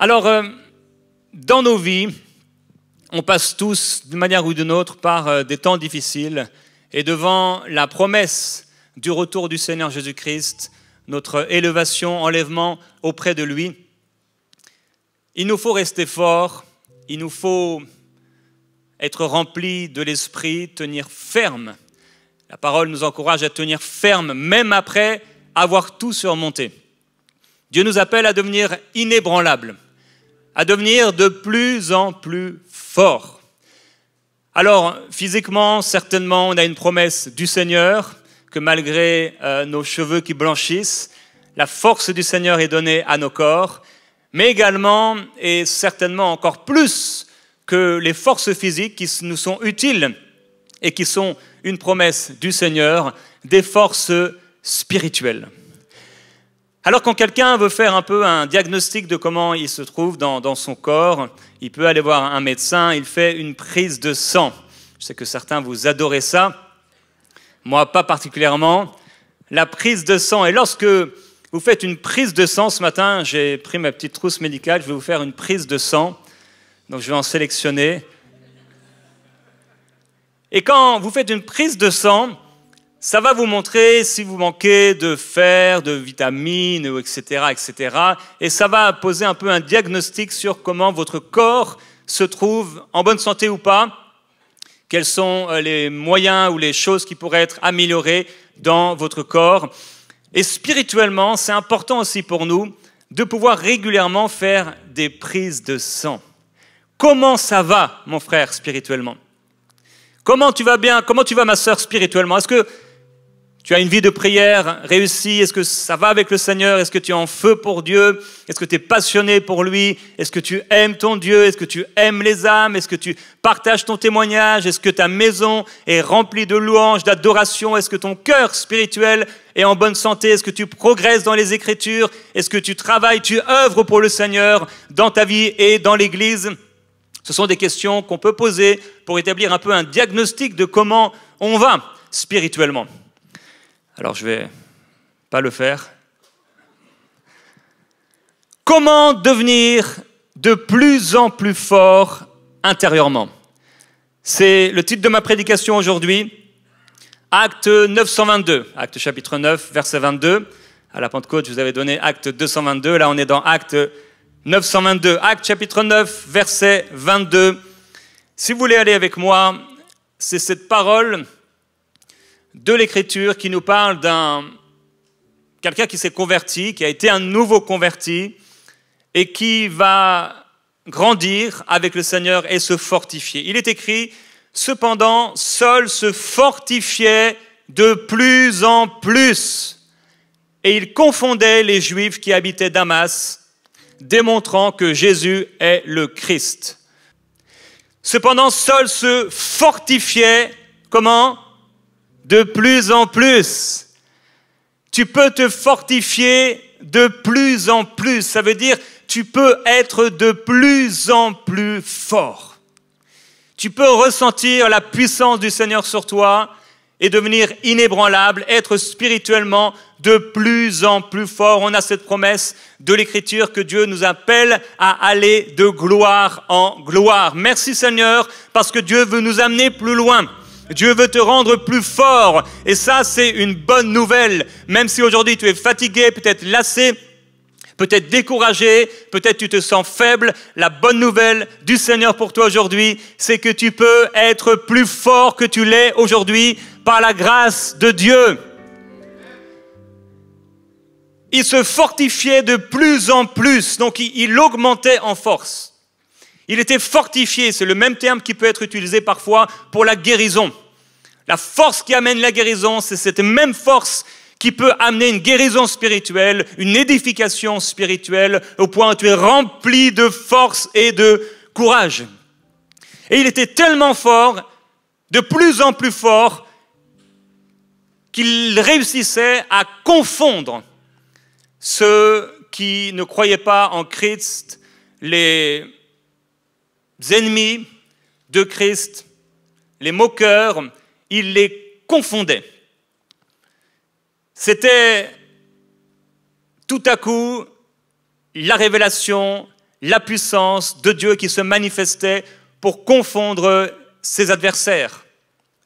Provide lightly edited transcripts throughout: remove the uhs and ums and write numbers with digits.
Alors, dans nos vies, on passe tous, d'une manière ou d'une autre, par des temps difficiles. Et devant la promesse du retour du Seigneur Jésus-Christ, notre élévation, enlèvement auprès de lui, il nous faut rester forts, il nous faut être remplis de l'esprit, tenir ferme. La parole nous encourage à tenir ferme, même après avoir tout surmonté. Dieu nous appelle à devenir inébranlables, à devenir de plus en plus forts. Alors, physiquement, certainement, on a une promesse du Seigneur, que malgré nos cheveux qui blanchissent, la force du Seigneur est donnée à nos corps, mais également, et certainement encore plus que les forces physiques qui nous sont utiles et qui sont une promesse du Seigneur, des forces spirituelles. Alors quand quelqu'un veut faire un peu un diagnostic de comment il se trouve dans son corps, il peut aller voir un médecin, il fait une prise de sang. Je sais que certains vous adorez ça, moi pas particulièrement. La prise de sang, et lorsque vous faites une prise de sang, ce matin j'ai pris ma petite trousse médicale, je vais vous faire une prise de sang, donc je vais en sélectionner. Et quand vous faites une prise de sang, ça va vous montrer si vous manquez de fer, de vitamines, etc., etc. Et ça va poser un peu un diagnostic sur comment votre corps se trouve en bonne santé ou pas. Quels sont les moyens ou les choses qui pourraient être améliorées dans votre corps. Et spirituellement, c'est important aussi pour nous de pouvoir régulièrement faire des prises de sang. Comment ça va, mon frère, spirituellement? Comment tu vas bien? Comment tu vas, ma sœur, spirituellement? Est-ce que tu as une vie de prière réussie? Est-ce que ça va avec le Seigneur? Est-ce que tu es en feu pour Dieu? Est-ce que tu es passionné pour lui? Est-ce que tu aimes ton Dieu? Est-ce que tu aimes les âmes? Est-ce que tu partages ton témoignage? Est-ce que ta maison est remplie de louanges, d'adoration? Est-ce que ton cœur spirituel est en bonne santé? Est-ce que tu progresses dans les Écritures? Est-ce que tu travailles, tu œuvres pour le Seigneur dans ta vie et dans l'Église? Ce sont des questions qu'on peut poser pour établir un peu un diagnostic de comment on va spirituellement. Alors, je ne vais pas le faire. Comment devenir de plus en plus fort intérieurement? C'est le titre de ma prédication aujourd'hui. Acte 922, Acte chapitre 9, verset 22. À la Pentecôte, je vous avais donné Acte 222. Là, on est dans Acte 922. Acte chapitre 9, verset 22. Si vous voulez aller avec moi, c'est cette parole de l'Écriture qui nous parle d'un quelqu'un qui s'est converti, qui a été un nouveau converti et qui va grandir avec le Seigneur et se fortifier. Il est écrit, cependant, Saul se fortifiait de plus en plus et il confondait les Juifs qui habitaient Damas, démontrant que Jésus est le Christ. Cependant, Saul se fortifiait, comment? De plus en plus. Tu peux te fortifier de plus en plus. Ça veut dire tu peux être de plus en plus fort. Tu peux ressentir la puissance du Seigneur sur toi et devenir inébranlable, être spirituellement de plus en plus fort. On a cette promesse de l'Écriture que Dieu nous appelle à aller de gloire en gloire. Merci Seigneur, parce que Dieu veut nous amener plus loin. Dieu veut te rendre plus fort. Et ça, c'est une bonne nouvelle. Même si aujourd'hui tu es fatigué, peut-être lassé, peut-être découragé, peut-être tu te sens faible, la bonne nouvelle du Seigneur pour toi aujourd'hui, c'est que tu peux être plus fort que tu l'es aujourd'hui par la grâce de Dieu. Il se fortifiait de plus en plus, donc il augmentait en force. Il était fortifié, c'est le même terme qui peut être utilisé parfois pour la guérison. La force qui amène la guérison, c'est cette même force qui peut amener une guérison spirituelle, une édification spirituelle, au point où tu es rempli de force et de courage. Et il était tellement fort, de plus en plus fort, qu'il réussissait à confondre ceux qui ne croyaient pas en Christ, les ennemis de Christ, les moqueurs, il les confondait. C'était tout à coup la révélation, la puissance de Dieu qui se manifestait pour confondre ses adversaires.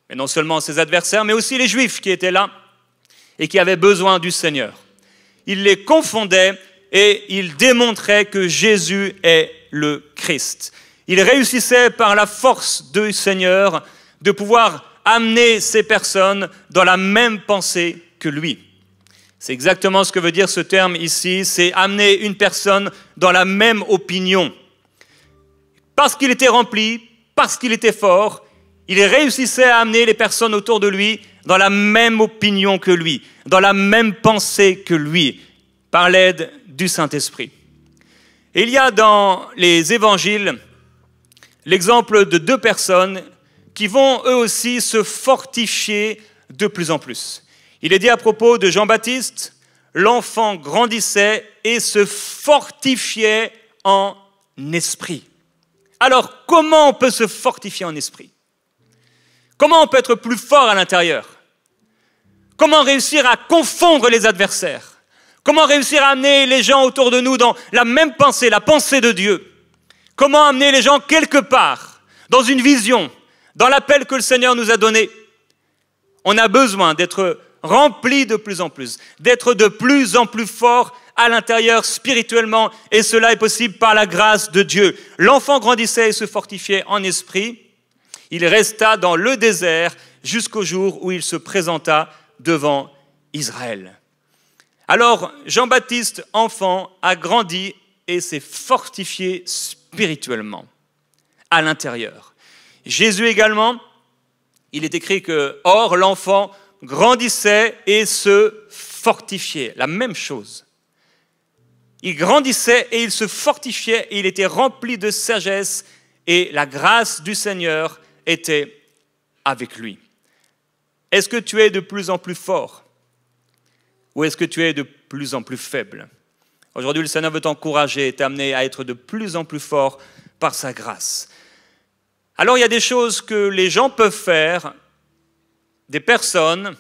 Et non seulement ses adversaires, mais aussi les Juifs qui étaient là et qui avaient besoin du Seigneur. Il les confondait et il démontrait que Jésus est le Christ. Il réussissait par la force du Seigneur de pouvoir amener ces personnes dans la même pensée que lui. C'est exactement ce que veut dire ce terme ici, c'est amener une personne dans la même opinion. Parce qu'il était rempli, parce qu'il était fort, il réussissait à amener les personnes autour de lui dans la même opinion que lui, dans la même pensée que lui, par l'aide du Saint-Esprit. Et il y a dans les évangiles l'exemple de deux personnes qui vont eux aussi se fortifier de plus en plus. Il est dit à propos de Jean-Baptiste, l'enfant grandissait et se fortifiait en esprit. Alors, comment on peut se fortifier en esprit? Comment on peut être plus fort à l'intérieur? Comment réussir à confondre les adversaires? Comment réussir à amener les gens autour de nous dans la même pensée, la pensée de Dieu? Comment amener les gens quelque part, dans une vision, dans l'appel que le Seigneur nous a donné? On a besoin d'être remplis de plus en plus, d'être de plus en plus fort à l'intérieur spirituellement, et cela est possible par la grâce de Dieu. L'enfant grandissait et se fortifiait en esprit. Il resta dans le désert jusqu'au jour où il se présenta devant Israël. Alors, Jean-Baptiste, enfant, a grandi et s'est fortifié spirituellement, à l'intérieur. Jésus également, il est écrit que, or, l'enfant grandissait et se fortifiait. La même chose. Il grandissait et il se fortifiait et il était rempli de sagesse et la grâce du Seigneur était avec lui. Est-ce que tu es de plus en plus fort ou est-ce que tu es de plus en plus faible? Aujourd'hui, le Seigneur veut t'encourager et t'amener à être de plus en plus fort par sa grâce. Alors, il y a des choses que les gens peuvent faire, des personnes,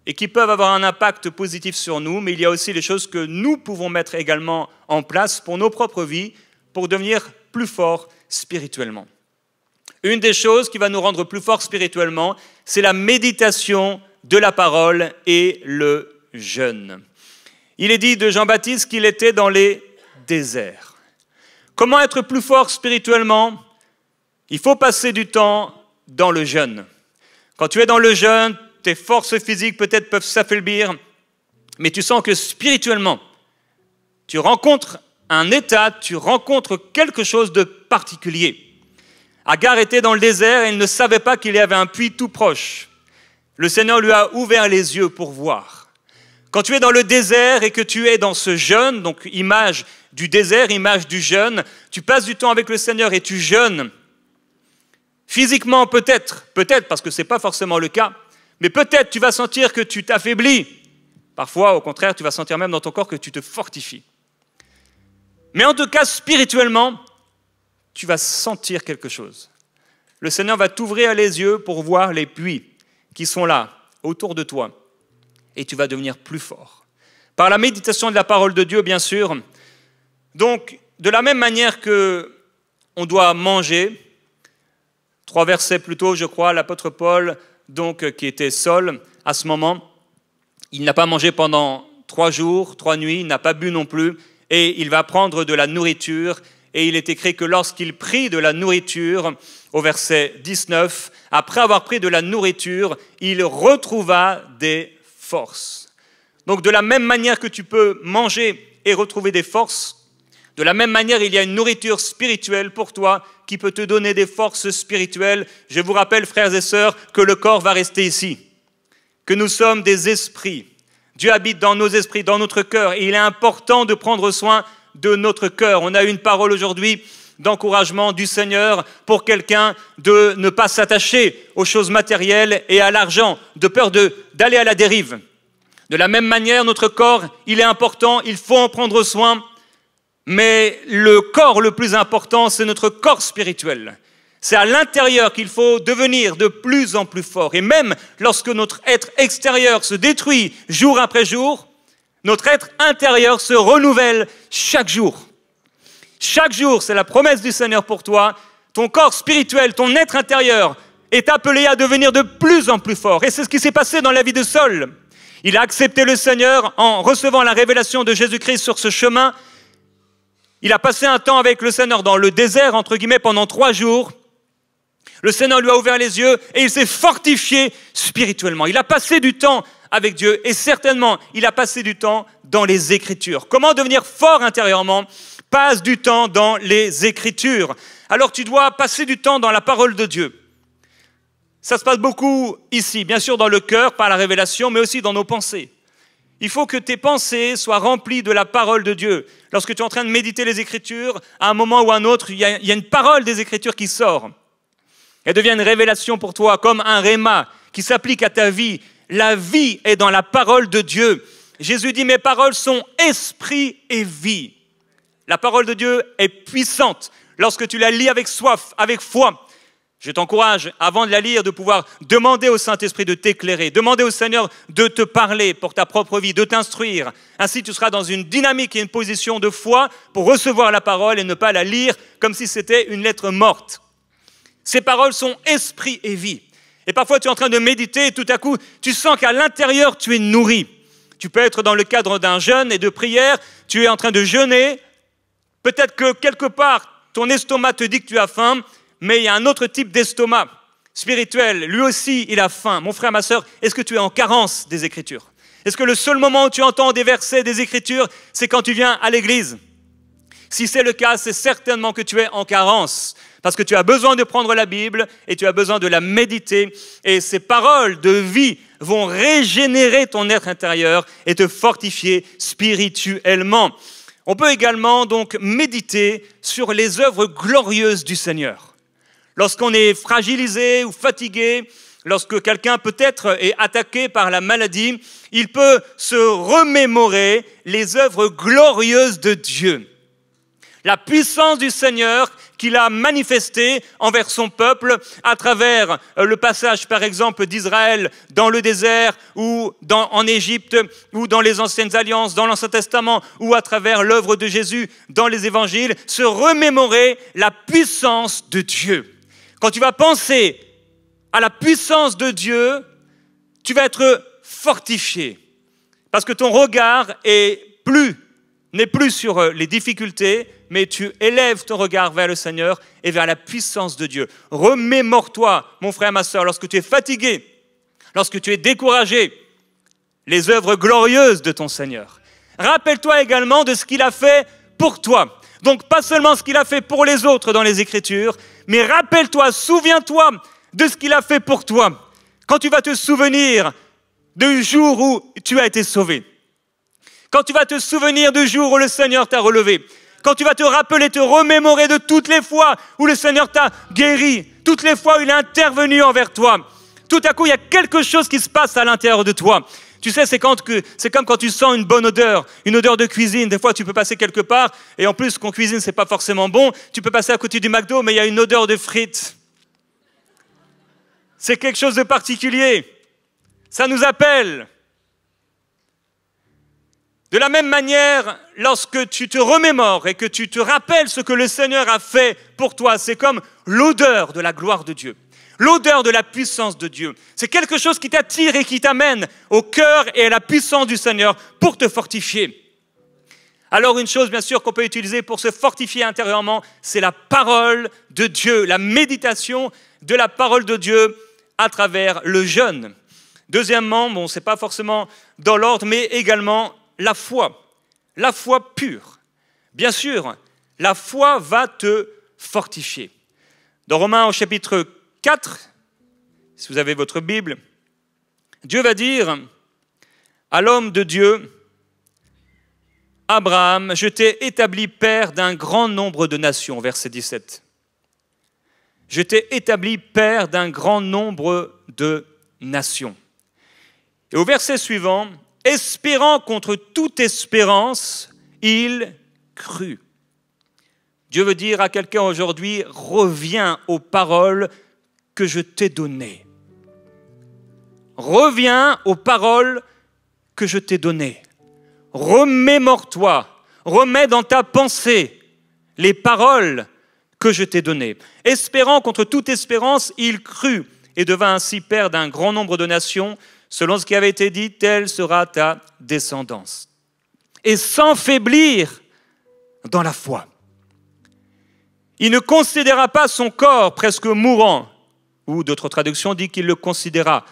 et qui peuvent avoir un impact positif sur nous, mais il y a aussi les choses que nous pouvons mettre également en place pour nos propres vies, pour devenir plus forts spirituellement. Une des choses qui va nous rendre plus forts spirituellement, c'est la méditation de la parole et le jeûne. Il est dit de Jean-Baptiste qu'il était dans les déserts. Comment être plus fort spirituellement? Il faut passer du temps dans le jeûne. Quand tu es dans le jeûne, tes forces physiques peut-être peuvent s'affaiblir, mais tu sens que spirituellement, tu rencontres un état, tu rencontres quelque chose de particulier. Agar était dans le désert et il ne savait pas qu'il y avait un puits tout proche. Le Seigneur lui a ouvert les yeux pour voir. Quand tu es dans le désert et que tu es dans ce jeûne, donc image du désert, image du jeûne, tu passes du temps avec le Seigneur et tu jeûnes. Physiquement peut-être parce que ce n'est pas forcément le cas, mais peut-être tu vas sentir que tu t'affaiblis. Parfois, au contraire, tu vas sentir même dans ton corps que tu te fortifies. Mais en tout cas, spirituellement, tu vas sentir quelque chose. Le Seigneur va t'ouvrir les yeux pour voir les puits qui sont là, autour de toi. Et tu vas devenir plus fort. Par la méditation de la parole de Dieu, bien sûr. Donc, de la même manière qu'on doit manger, 3 versets plus tôt, je crois, l'apôtre Paul, donc, qui était seul à ce moment, il n'a pas mangé pendant 3 jours, 3 nuits, il n'a pas bu non plus, et il va prendre de la nourriture. Et il est écrit que lorsqu'il prit de la nourriture, au verset 19, après avoir pris de la nourriture, il retrouva des forces. Donc de la même manière que tu peux manger et retrouver des forces, de la même manière, il y a une nourriture spirituelle pour toi qui peut te donner des forces spirituelles. Je vous rappelle, frères et sœurs, que le corps va rester ici, que nous sommes des esprits. Dieu habite dans nos esprits, dans notre cœur, et il est important de prendre soin de notre cœur. On a eu une parole aujourd'hui d'encouragement du Seigneur pour quelqu'un de ne pas s'attacher aux choses matérielles et à l'argent, de peur d'aller à la dérive. De la même manière, notre corps, il est important, il faut en prendre soin, mais le corps le plus important, c'est notre corps spirituel. C'est à l'intérieur qu'il faut devenir de plus en plus fort. Et même lorsque notre être extérieur se détruit jour après jour, notre être intérieur se renouvelle chaque jour. Chaque jour, c'est la promesse du Seigneur pour toi. Ton corps spirituel, ton être intérieur est appelé à devenir de plus en plus fort. Et c'est ce qui s'est passé dans la vie de Saul. Il a accepté le Seigneur en recevant la révélation de Jésus-Christ sur ce chemin. Il a passé un temps avec le Seigneur dans le désert, entre guillemets, pendant 3 jours. Le Seigneur lui a ouvert les yeux et il s'est fortifié spirituellement. Il a passé du temps avec Dieu et certainement, il a passé du temps dans les Écritures. Comment devenir fort intérieurement? Passe du temps dans les Écritures. Alors tu dois passer du temps dans la parole de Dieu. Ça se passe beaucoup ici, bien sûr dans le cœur, par la révélation, mais aussi dans nos pensées. Il faut que tes pensées soient remplies de la parole de Dieu. Lorsque tu es en train de méditer les Écritures, à un moment ou à un autre, il y a une parole des Écritures qui sort. Elle devient une révélation pour toi, comme un réma qui s'applique à ta vie. La vie est dans la parole de Dieu. Jésus dit, mes paroles sont esprit et vie. La parole de Dieu est puissante. Lorsque tu la lis avec soif, avec foi, je t'encourage, avant de la lire, de pouvoir demander au Saint-Esprit de t'éclairer, demander au Seigneur de te parler pour ta propre vie, de t'instruire. Ainsi, tu seras dans une dynamique et une position de foi pour recevoir la parole et ne pas la lire comme si c'était une lettre morte. Ces paroles sont esprit et vie. Et parfois, tu es en train de méditer et tout à coup, tu sens qu'à l'intérieur, tu es nourri. Tu peux être dans le cadre d'un jeûne et de prière, tu es en train de jeûner. Peut-être que quelque part, ton estomac te dit que tu as faim, mais il y a un autre type d'estomac spirituel. Lui aussi, il a faim. Mon frère, ma sœur, est-ce que tu es en carence des Écritures? Est-ce que le seul moment où tu entends des versets des Écritures, c'est quand tu viens à l'église? Si c'est le cas, c'est certainement que tu es en carence. Parce que tu as besoin de prendre la Bible et tu as besoin de la méditer. Et ces paroles de vie vont régénérer ton être intérieur et te fortifier spirituellement. On peut également donc méditer sur les œuvres glorieuses du Seigneur. Lorsqu'on est fragilisé ou fatigué, lorsque quelqu'un peut-être est attaqué par la maladie, il peut se remémorer les œuvres glorieuses de Dieu. La puissance du Seigneur qu'il a manifestée envers son peuple à travers le passage, par exemple, d'Israël dans le désert ou en Égypte ou dans les anciennes alliances, dans l'Ancien Testament ou à travers l'œuvre de Jésus dans les évangiles, se remémorer la puissance de Dieu. Quand tu vas penser à la puissance de Dieu, tu vas être fortifié parce que ton regard n'est plus sur les difficultés, mais tu élèves ton regard vers le Seigneur et vers la puissance de Dieu. Remémore-toi, mon frère, ma sœur, lorsque tu es fatigué, lorsque tu es découragé, les œuvres glorieuses de ton Seigneur. Rappelle-toi également de ce qu'il a fait pour toi. Donc, pas seulement ce qu'il a fait pour les autres dans les Écritures, mais rappelle-toi, souviens-toi de ce qu'il a fait pour toi. Quand tu vas te souvenir du jour où tu as été sauvé, quand tu vas te souvenir du jour où le Seigneur t'a relevé, quand tu vas te rappeler, te remémorer de toutes les fois où le Seigneur t'a guéri, toutes les fois où il est intervenu envers toi, tout à coup, il y a quelque chose qui se passe à l'intérieur de toi. Tu sais, c'est comme quand tu sens une bonne odeur, une odeur de cuisine. Des fois, tu peux passer quelque part, et en plus, qu'on cuisine, c'est pas forcément bon. Tu peux passer à côté du McDo, mais il y a une odeur de frites. C'est quelque chose de particulier. Ça nous appelle. De la même manière, lorsque tu te remémores et que tu te rappelles ce que le Seigneur a fait pour toi, c'est comme l'odeur de la gloire de Dieu, l'odeur de la puissance de Dieu. C'est quelque chose qui t'attire et qui t'amène au cœur et à la puissance du Seigneur pour te fortifier. Alors une chose bien sûr qu'on peut utiliser pour se fortifier intérieurement, c'est la parole de Dieu, la méditation de la parole de Dieu à travers le jeûne. Deuxièmement, c'est pas forcément dans l'ordre, mais également la foi pure. Bien sûr, la foi va te fortifier. Dans Romains au chapitre 4, si vous avez votre Bible, Dieu va dire à l'homme de Dieu, Abraham, je t'ai établi père d'un grand nombre de nations, verset 17. Je t'ai établi père d'un grand nombre de nations. Et au verset suivant, espérant contre toute espérance, il crut. Dieu veut dire à quelqu'un aujourd'hui, reviens aux paroles que je t'ai données. Reviens aux paroles que je t'ai données. Remémore-toi, remets dans ta pensée les paroles que je t'ai données. Espérant contre toute espérance, il crut et devint ainsi père d'un grand nombre de nations. Selon ce qui avait été dit, telle sera ta descendance. Et sans faiblir dans la foi. Il ne considéra pas son corps presque mourant, ou d'autres traductions disent qu'il le considéra.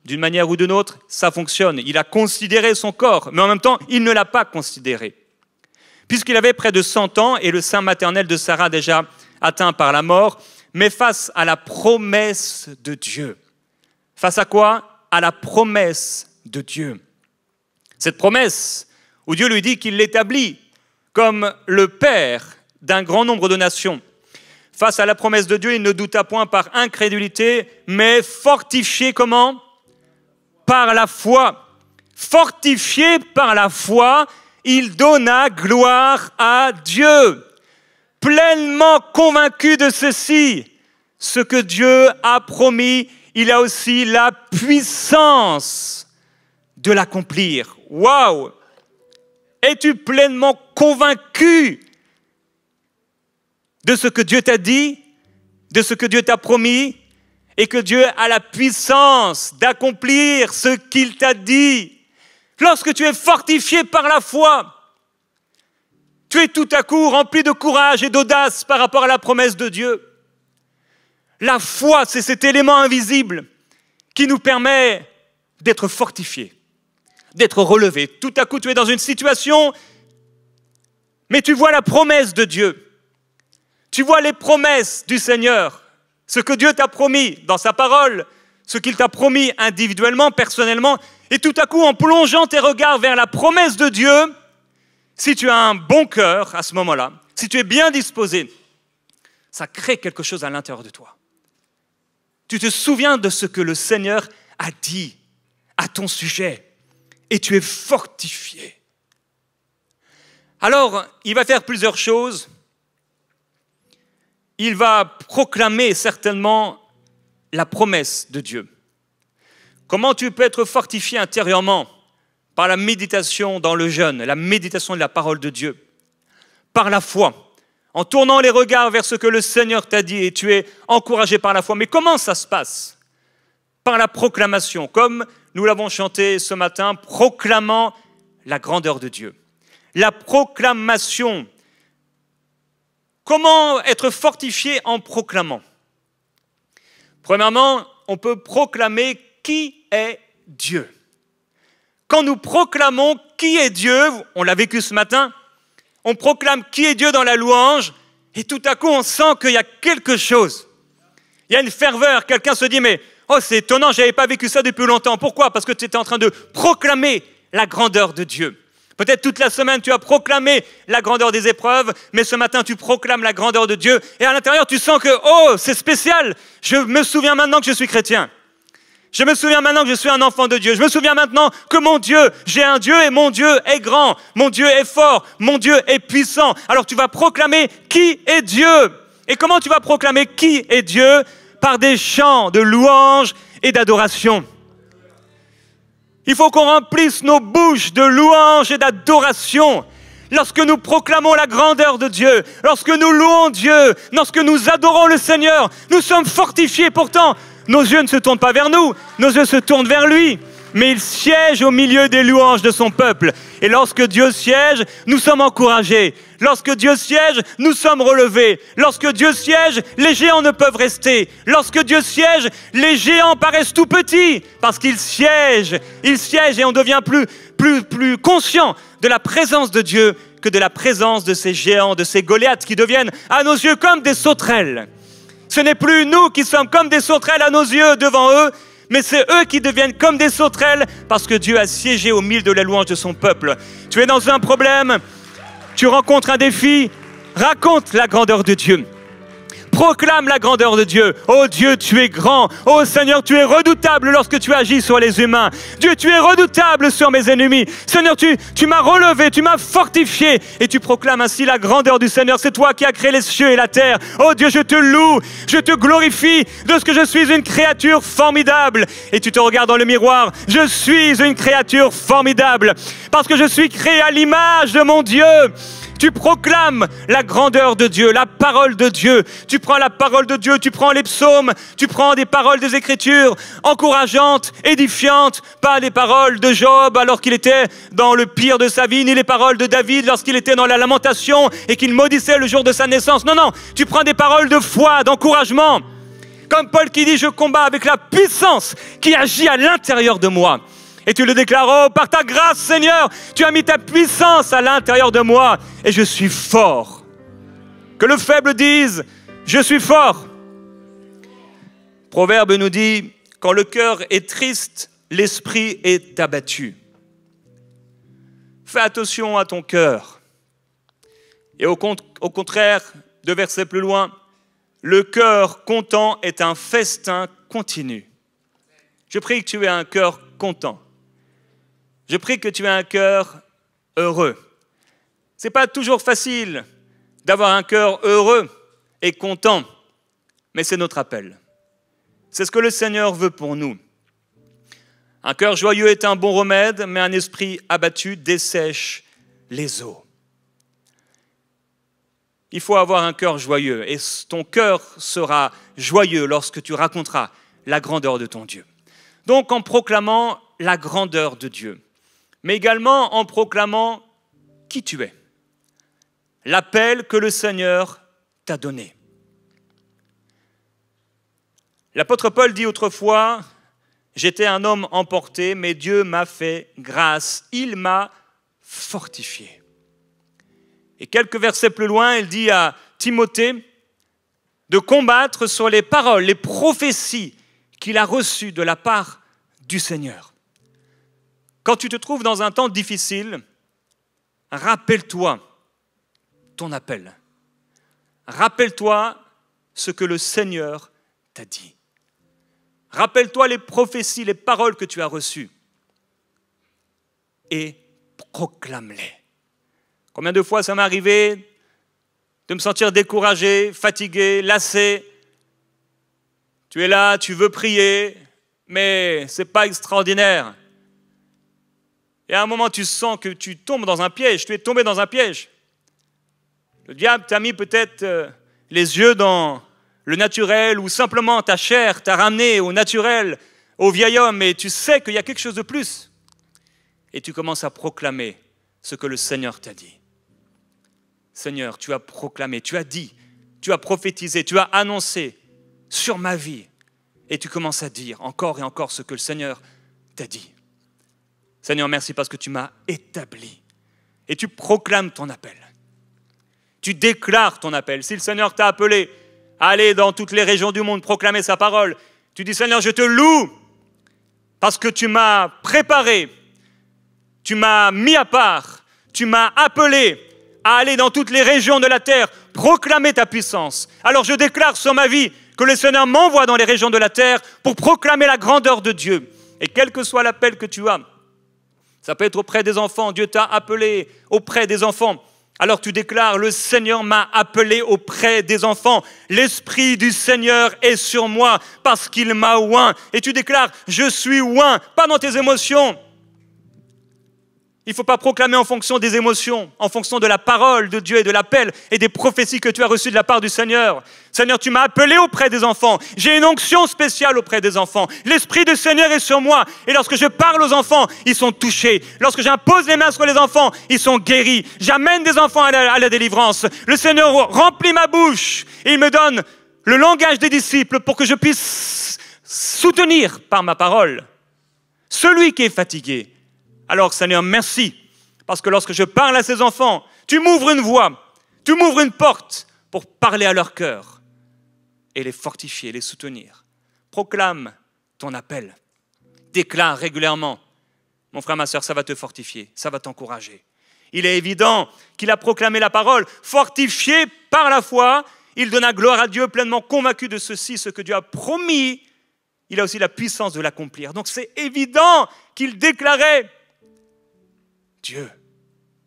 D'une manière ou d'une autre, ça fonctionne. Il a considéré son corps, mais en même temps, il ne l'a pas considéré. Puisqu'il avait près de 100 ans et le sein maternel de Sarah déjà atteint par la mort, mais face à la promesse de Dieu. Face à quoi? À la promesse de Dieu. Cette promesse où Dieu lui dit qu'il l'établit comme le père d'un grand nombre de nations. Face à la promesse de Dieu, il ne douta point par incrédulité, mais fortifié comment? Par la foi. Fortifié par la foi, il donna gloire à Dieu. Pleinement convaincu de ceci, ce que Dieu a promis, il a aussi la puissance de l'accomplir. Waouh! Es-tu pleinement convaincu de ce que Dieu t'a dit, de ce que Dieu t'a promis, et que Dieu a la puissance d'accomplir ce qu'il t'a dit? Lorsque tu es fortifié par la foi, tu es tout à coup rempli de courage et d'audace par rapport à la promesse de Dieu. La foi, c'est cet élément invisible qui nous permet d'être fortifiés, d'être relevés. Tout à coup, tu es dans une situation, mais tu vois la promesse de Dieu. Tu vois les promesses du Seigneur, ce que Dieu t'a promis dans sa parole, ce qu'il t'a promis individuellement, personnellement, et tout à coup, en plongeant tes regards vers la promesse de Dieu, si tu as un bon cœur à ce moment-là, si tu es bien disposé, ça crée quelque chose à l'intérieur de toi. Tu te souviens de ce que le Seigneur a dit à ton sujet et tu es fortifié. Alors, il va faire plusieurs choses. Il va proclamer certainement la promesse de Dieu. Comment tu peux être fortifié intérieurement? Par la méditation dans le jeûne, la méditation de la parole de Dieu. Par la foi, en tournant les regards vers ce que le Seigneur t'a dit et tu es encouragé par la foi. Mais comment ça se passe? Par la proclamation, comme nous l'avons chanté ce matin, proclamant la grandeur de Dieu. La proclamation. Comment être fortifié en proclamant? Premièrement, on peut proclamer qui est Dieu. Quand nous proclamons qui est Dieu, on l'a vécu ce matin, on proclame qui est Dieu dans la louange et tout à coup on sent qu'il y a quelque chose. Il y a une ferveur, quelqu'un se dit mais oh c'est étonnant, je n'avais pas vécu ça depuis longtemps. Pourquoi? Parce que tu étais en train de proclamer la grandeur de Dieu. Peut-être toute la semaine tu as proclamé la grandeur des épreuves, mais ce matin tu proclames la grandeur de Dieu et à l'intérieur tu sens que oh c'est spécial, je me souviens maintenant que je suis chrétien. Je me souviens maintenant que je suis un enfant de Dieu. Je me souviens maintenant que mon Dieu, j'ai un Dieu et mon Dieu est grand. Mon Dieu est fort. Mon Dieu est puissant. Alors tu vas proclamer qui est Dieu. Et comment tu vas proclamer qui est Dieu? Par des chants de louange et d'adoration. Il faut qu'on remplisse nos bouches de louange et d'adoration. Lorsque nous proclamons la grandeur de Dieu, lorsque nous louons Dieu, lorsque nous adorons le Seigneur, nous sommes fortifiés pourtant. Nos yeux ne se tournent pas vers nous, nos yeux se tournent vers lui. Mais il siège au milieu des louanges de son peuple. Et lorsque Dieu siège, nous sommes encouragés. Lorsque Dieu siège, nous sommes relevés. Lorsque Dieu siège, les géants ne peuvent rester. Lorsque Dieu siège, les géants paraissent tout petits. Parce qu'il siège et on devient plus conscient de la présence de Dieu que de la présence de ces géants, de ces Goliaths qui deviennent à nos yeux comme des sauterelles. Ce n'est plus nous qui sommes comme des sauterelles à nos yeux devant eux, mais c'est eux qui deviennent comme des sauterelles parce que Dieu a siégé au milieu de la louange de son peuple. Tu es dans un problème, tu rencontres un défi, raconte la grandeur de Dieu. Proclame la grandeur de Dieu. Oh Dieu, tu es grand. Oh Seigneur, tu es redoutable lorsque tu agis sur les humains. Dieu, tu es redoutable sur mes ennemis. Seigneur, tu m'as relevé, tu m'as fortifié. Et tu proclames ainsi la grandeur du Seigneur. C'est toi qui as créé les cieux et la terre. Oh Dieu, je te loue, je te glorifie de ce que je suis une créature formidable. Et tu te regardes dans le miroir. Je suis une créature formidable parce que je suis créé à l'image de mon Dieu. Tu proclames la grandeur de Dieu, la parole de Dieu. Tu prends la parole de Dieu, tu prends les psaumes, tu prends des paroles des Écritures encourageantes, édifiantes, pas des paroles de Job alors qu'il était dans le pire de sa vie, ni les paroles de David lorsqu'il était dans la lamentation et qu'il maudissait le jour de sa naissance. Non, non, tu prends des paroles de foi, d'encouragement. Comme Paul qui dit, je combats avec la puissance qui agit à l'intérieur de moi. Et tu le déclares, oh, par ta grâce, Seigneur, tu as mis ta puissance à l'intérieur de moi et je suis fort. Que le faible dise, je suis fort. Proverbe nous dit, quand le cœur est triste, l'esprit est abattu. Fais attention à ton cœur. Et au contraire, 2 versets plus loin, le cœur content est un festin continu. Je prie que tu aies un cœur content. Je prie que tu aies un cœur heureux. Ce n'est pas toujours facile d'avoir un cœur heureux et content, mais c'est notre appel. C'est ce que le Seigneur veut pour nous. Un cœur joyeux est un bon remède, mais un esprit abattu dessèche les eaux. Il faut avoir un cœur joyeux et ton cœur sera joyeux lorsque tu raconteras la grandeur de ton Dieu. Donc en proclamant la grandeur de Dieu, mais également en proclamant qui tu es, l'appel que le Seigneur t'a donné. L'apôtre Paul dit autrefois, « J'étais un homme emporté, mais Dieu m'a fait grâce, il m'a fortifié. » Et quelques versets plus loin, il dit à Timothée de combattre sur les paroles, les prophéties qu'il a reçues de la part du Seigneur. Quand tu te trouves dans un temps difficile, rappelle-toi ton appel. Rappelle-toi ce que le Seigneur t'a dit. Rappelle-toi les prophéties, les paroles que tu as reçues et proclame-les. Combien de fois ça m'est arrivé de me sentir découragé, fatigué, lassé. Tu es là, tu veux prier, mais ce n'est pas extraordinaire. Et à un moment, tu sens que tu tombes dans un piège, tu es tombé dans un piège. Le diable t'a mis peut-être les yeux dans le naturel ou simplement ta chair t'a ramené au naturel, au vieil homme, et tu sais qu'il y a quelque chose de plus. Et tu commences à proclamer ce que le Seigneur t'a dit. Seigneur, tu as proclamé, tu as dit, tu as prophétisé, tu as annoncé sur ma vie. Et tu commences à dire encore et encore ce que le Seigneur t'a dit. Seigneur, merci parce que tu m'as établi. Et tu proclames ton appel. Tu déclares ton appel. Si le Seigneur t'a appelé à aller dans toutes les régions du monde proclamer sa parole, tu dis Seigneur, je te loue parce que tu m'as préparé, tu m'as mis à part, tu m'as appelé à aller dans toutes les régions de la terre, proclamer ta puissance. Alors je déclare sur ma vie que le Seigneur m'envoie dans les régions de la terre pour proclamer la grandeur de Dieu. Et quel que soit l'appel que tu as, ça peut être auprès des enfants, Dieu t'a appelé auprès des enfants. Alors tu déclares, le Seigneur m'a appelé auprès des enfants. L'Esprit du Seigneur est sur moi parce qu'il m'a oint. Et tu déclares, je suis oint, pas dans tes émotions. Il ne faut pas proclamer en fonction des émotions, en fonction de la parole de Dieu et de l'appel et des prophéties que tu as reçues de la part du Seigneur. Seigneur, tu m'as appelé auprès des enfants. J'ai une onction spéciale auprès des enfants. L'Esprit du Seigneur est sur moi. Et lorsque je parle aux enfants, ils sont touchés. Lorsque j'impose les mains sur les enfants, ils sont guéris. J'amène des enfants à la délivrance. Le Seigneur remplit ma bouche et il me donne le langage des disciples pour que je puisse soutenir par ma parole celui qui est fatigué. Alors Seigneur, merci, parce que lorsque je parle à ces enfants, tu m'ouvres une voie, tu m'ouvres une porte pour parler à leur cœur et les fortifier, les soutenir. Proclame ton appel, déclare régulièrement. Mon frère, ma sœur, ça va te fortifier, ça va t'encourager. Il est évident qu'il a proclamé la parole, fortifié par la foi, il donna gloire à Dieu, pleinement convaincu de ceci, ce que Dieu a promis, il a aussi la puissance de l'accomplir. Donc c'est évident qu'il déclarait Dieu,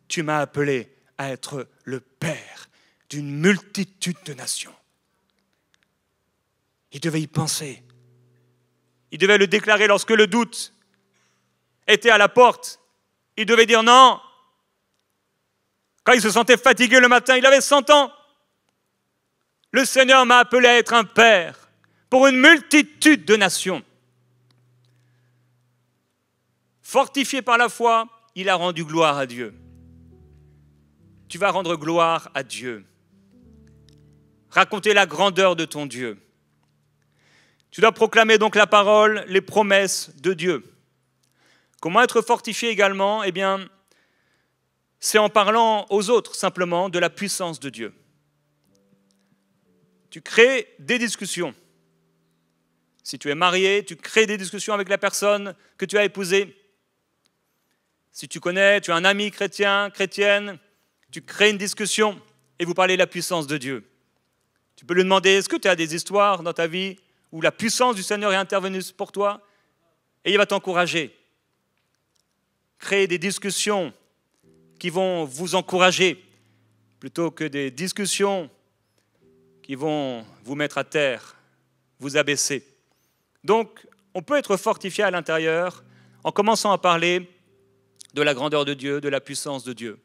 tu m'as appelé à être le Père d'une multitude de nations. Il devait y penser. Il devait le déclarer lorsque le doute était à la porte. Il devait dire non. Quand il se sentait fatigué le matin, il avait 100 ans. Le Seigneur m'a appelé à être un père pour une multitude de nations. Fortifié par la foi, il a rendu gloire à Dieu. Tu vas rendre gloire à Dieu. Raconter la grandeur de ton Dieu. Tu dois proclamer donc la parole, les promesses de Dieu. Comment être fortifié également? Eh bien, c'est en parlant aux autres simplement de la puissance de Dieu. Tu crées des discussions. Si tu es marié, tu crées des discussions avec la personne que tu as épousée. Si tu connais, tu as un ami chrétien, chrétienne, tu crées une discussion et vous parlez de la puissance de Dieu. Tu peux lui demander, est-ce que tu as des histoires dans ta vie où la puissance du Seigneur est intervenue pour toi? Et il va t'encourager. Créer des discussions qui vont vous encourager plutôt que des discussions qui vont vous mettre à terre, vous abaisser. Donc, on peut être fortifié à l'intérieur en commençant à parler de la grandeur de Dieu, de la puissance de Dieu.